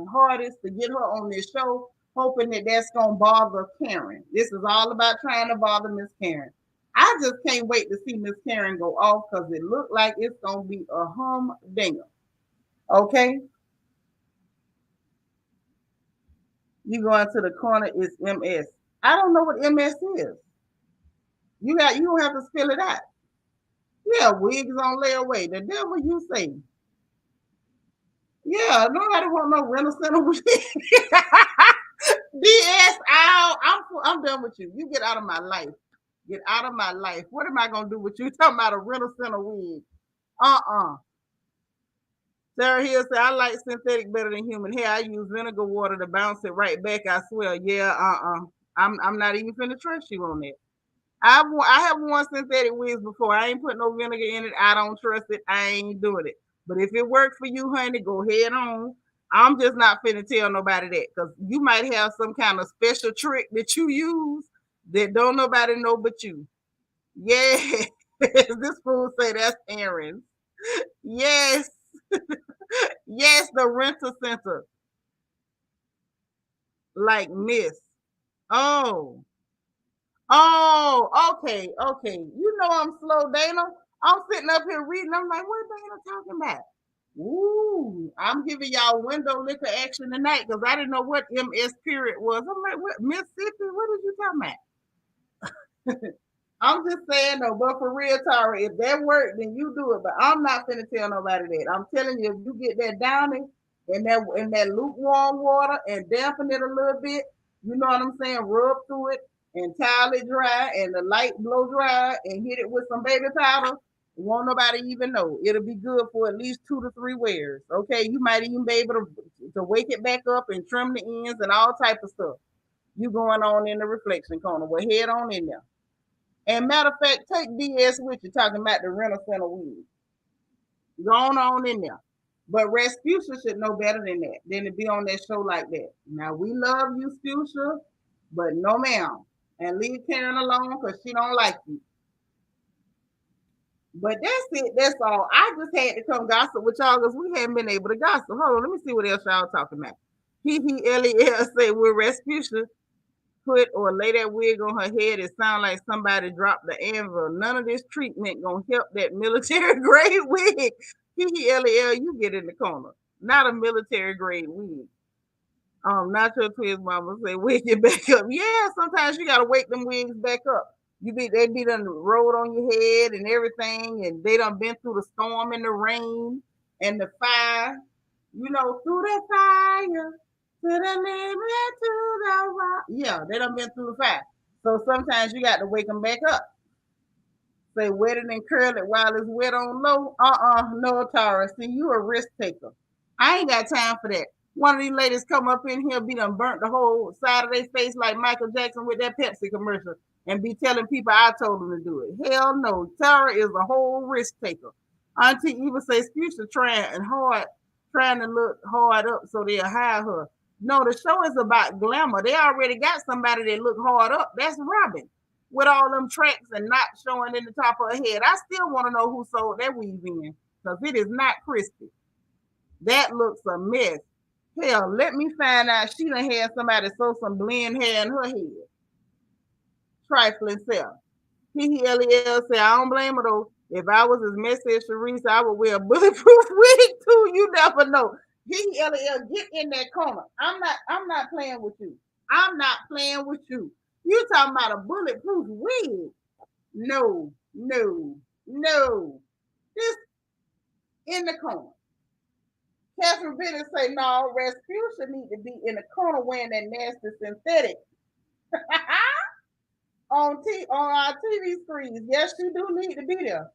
hardest to get her on this show, hoping that that's going to bother Karen. This is all about trying to bother Miss Karen. I just can't wait to see Miss Karen go off because it looked like it's going to be a humdinger. Okay? You go into the corner, it's MS. I don't know what MS is. You don't have to spell it out. Yeah, wigs on layaway. The devil you say. Yeah, nobody want no rental center wig. DS out. I'm done with you. You get out of my life. Get out of my life. What am I gonna do with you? Talking about a rental center wig. Sarah Hill said, I like synthetic better than human hair. I use vinegar water to bounce it right back. I swear. Yeah, I'm not even finna trust you on that. I have worn synthetic wigs before. I ain't put no vinegar in it. I don't trust it. I ain't doing it. But if it works for you, honey, go head on. I'm just not finna tell nobody that because you might have some kind of special trick that you use that don't nobody know but you. Yeah. This fool say that's Aaron. Yes. Yes, the rental center. Like Miss. Oh, okay. You know I'm slow, Dana. I'm sitting up here reading. I'm like, what Dana talking about? Ooh, I'm giving y'all window liquor action tonight because I didn't know what MS period was. I'm like, what Mississippi? What are you talking about? I'm just saying though, but for real, Tara, if that worked, then you do it. But I'm not finna tell nobody that. I'm telling you, if you get that downy in that lukewarm water and dampen it a little bit, you know what I'm saying? Rub through it and towel it dry and the light blow dry and hit it with some baby powder. Won't nobody even know. It'll be good for at least 2 to 3 wears. Okay, you might even be able to wake it back up and trim the ends and all type of stuff. You going on in the reflection corner. Well, head on in there. And matter of fact, take DS with you talking about the rental center wig. Going on in there. But Respucia should know better than that, than to be on that show like that. Now, we love you, Spucia, but no ma'am. And leave Karen alone because she don't like you. But that's it. That's all. I just had to come gossip with y'all because we haven't been able to gossip. Hold on, let me see what else y'all talking about. L-E-L say with Respucia put or lay that wig on her head, it sounds like somebody dropped the anvil. None of this treatment gonna help that military grade wig. L-E-L, you get in the corner. Not a military grade wig. Not your twins mama say wig it back up. Yeah, sometimes you gotta wake them wigs back up. They be done rolled on your head and everything, and they done been through the storm and the rain and the fire. You know, through the fire. To the limit, to the wall. Yeah, they done been through the fire. So sometimes you got to wake them back up. Say wet it and curl it while it's wet on low. No, Tara. See, you a risk taker. I ain't got time for that. One of these ladies come up in here, be done burnt the whole side of their face like Michael Jackson with that Pepsi commercial and be telling people I told them to do it. Hell no. Tara is a whole risk taker. Auntie Eva says, Future trying to look hard up so they'll hire her. No, the show is about glamour. They already got somebody that look hard up. That's Robin. With all them tracks and not showing in the top of her head. I still want to know who sold that weave in. Because it is not crispy. That looks a mess. Hell, let me find out she done had somebody sew some blend hair in her head. Trifling self. P-E-L-E-L say, I don't blame her though. If I was as messy as Sharice, I would wear a bulletproof wig too. You never know. P-E-L-E-L, get in that corner. I'm not playing with you. I'm not playing with you. You talking about a bulletproof wig? No. Just in the corner. Catherine Bennett say, no, Respucia need to be in the corner wearing that nasty synthetic. on our TV screens. Yes, she do need to be there.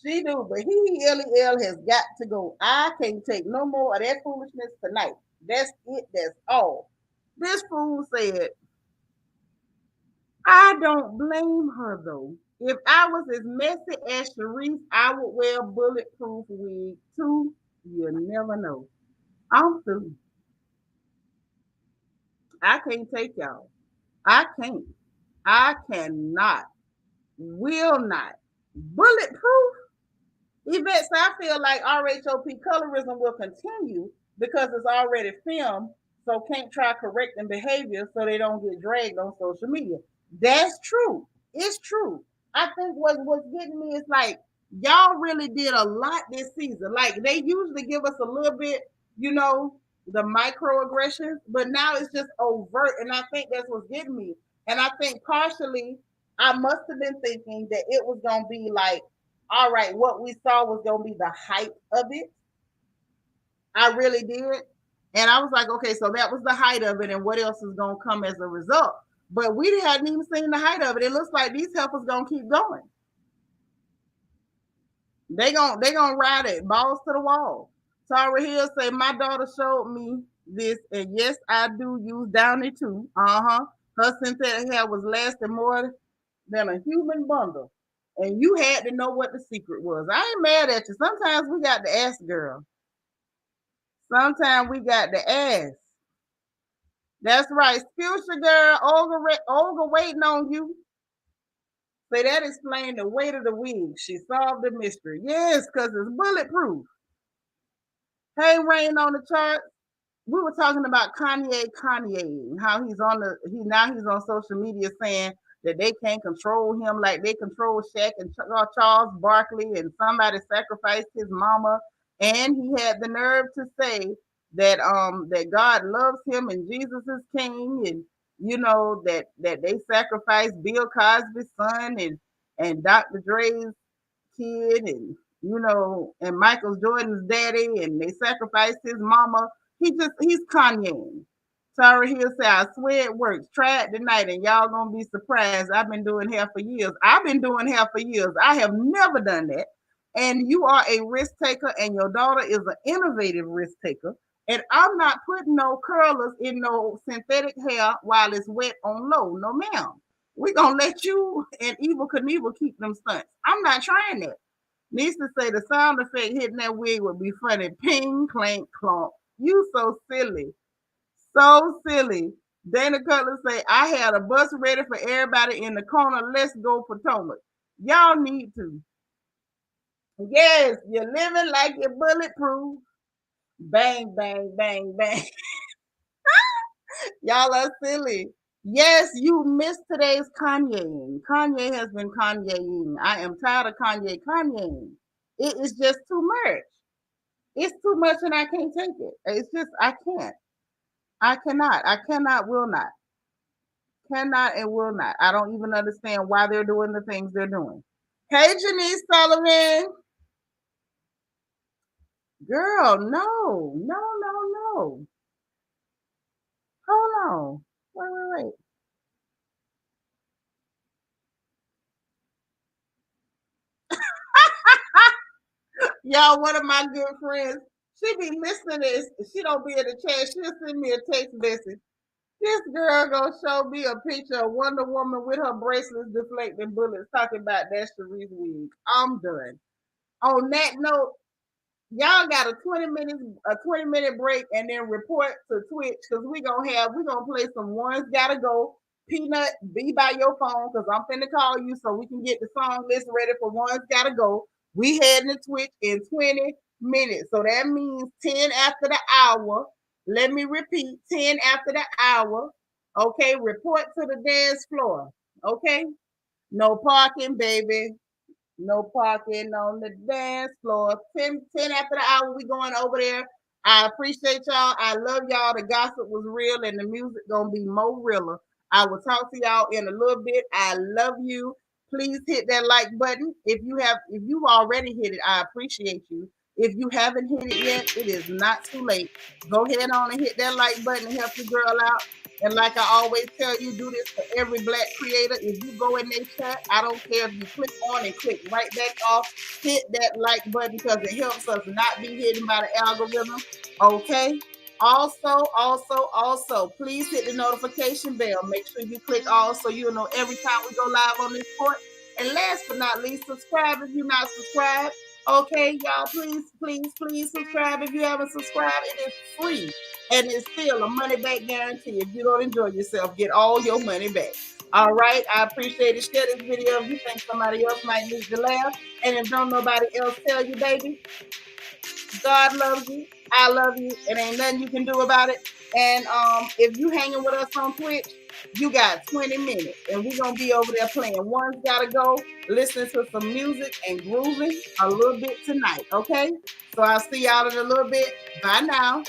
She do, but he has got to go. I can't take no more of that foolishness tonight. That's it. That's all. This fool said, I don't blame her though. If I was as messy as Sharice, I would wear a bulletproof wig too. You never know. I'm through. I can't take y'all. I can't. I cannot. Will not. Bulletproof? Events, I feel like RHOP colorism will continue because it's already filmed, so can't try correcting behavior so they don't get dragged on social media. That's true. It's true. I think what's getting me is like y'all really did a lot this season. Like they usually give us a little bit, you know, the microaggressions, but now it's just overt, and I think that's what's getting me. And I think partially I must have been thinking that it was gonna be like, all right, what we saw was gonna be the height of it. I really did. And I was like, okay, so that was the height of it, and what else is gonna come as a result? But we hadn't even seen the height of it. It looks like these heifers gonna keep going. They gonna ride it, balls to the wall. Tara Hill say, my daughter showed me this, and yes, I do use Downy too. Uh-huh. Her synthetic hair was lasting more than a human bundle. And you had to know what the secret was. I ain't mad at you. Sometimes we got to ask, girl. Sometimes we got to ask. That's right. Future girl, Olga waiting on you. Say that explained the weight of the wig. She solved the mystery. Yes, because it's bulletproof. Hey, Rain on the chart. We were talking about Kanye, how he's on social media saying that they can't control him like they control Shaq and Charles Barkley, and somebody sacrificed his mama, and he had the nerve to say that God loves him and Jesus is king, and you know that they sacrificed Bill Cosby's son and Dr. Dre's kid, and you know, and Michael Jordan's daddy, and they sacrificed his mama. He's Kanye. Tara Hill said, I swear it works. Try it tonight and y'all gonna be surprised. I've been doing hair for years. I've been doing hair for years. I have never done that. And you are a risk taker, and your daughter is an innovative risk taker. And I'm not putting no curlers in no synthetic hair while it's wet on low. No, ma'am. We're gonna let you and Evil Knievel keep them stunts. I'm not trying that. Needs to say the sound effect hitting that wig would be funny. Ping, clank, clonk. You so silly. So silly. Dana Cutler say, I had a bus ready for everybody in the corner. Let's go Potomac. Y'all need to. Yes, you're living like you're bulletproof. Bang, bang, bang, bang. Y'all are silly. Yes, you missed today's Kanye. Kanye has been Kanye-ing. I am tired of Kanye. It is just too much. It's too much and I can't take it. It's just, I can't. I cannot. I cannot, will not. Cannot and will not. I don't even understand why they're doing the things they're doing. Hey, Janice Sullivan. Girl, no. Hold on. Wait. Y'all, one of my good friends, she be listening to this. She don't be in the chat. She'll send me a text message. This girl gonna show me a picture of Wonder Woman with her bracelets deflecting bullets, talking about that's Sharice wig. I'm done. On that note, y'all got a 20-minute break, and then report to Twitch because we gonna play some Ones Gotta Go. Peanut, be by your phone because I'm finna call you so we can get the song list ready for Ones Gotta Go. We heading to Twitch in 20 minutes. So that means 10 after the hour. Let me repeat, 10 after the hour. Okay, report to the dance floor. Okay? No parking, baby. No parking on the dance floor. 10 after the hour, we going over there. I appreciate y'all. I love y'all. The gossip was real and the music gonna be more realer. I will talk to y'all in a little bit. I love you. Please hit that like button. If you've already hit it, I appreciate you. If you haven't hit it yet, it is not too late. Go ahead on and hit that like button and help your girl out. And like I always tell you, do this for every Black creator. If you go in their chat, I don't care if you click on and click right back off, hit that like button because it helps us not be hidden by the algorithm. Okay. Also, please hit the notification bell. Make sure you click all so you'll know every time we go live on this court. And last but not least, subscribe if you're not subscribed. Okay, y'all, please subscribe if you haven't subscribed. It is free. And it's still a money back guarantee. If you don't enjoy yourself, get all your money back. All right. I appreciate it. Share this video if you think somebody else might need to laugh. And if don't nobody else tell you, baby, God loves you. I love you. It ain't nothing you can do about it. And if you hanging with us on Twitch, you got 20 minutes. And we're going to be over there playing One's Gotta Go, listening to some music and grooving a little bit tonight. Okay? So I'll see y'all in a little bit. Bye now.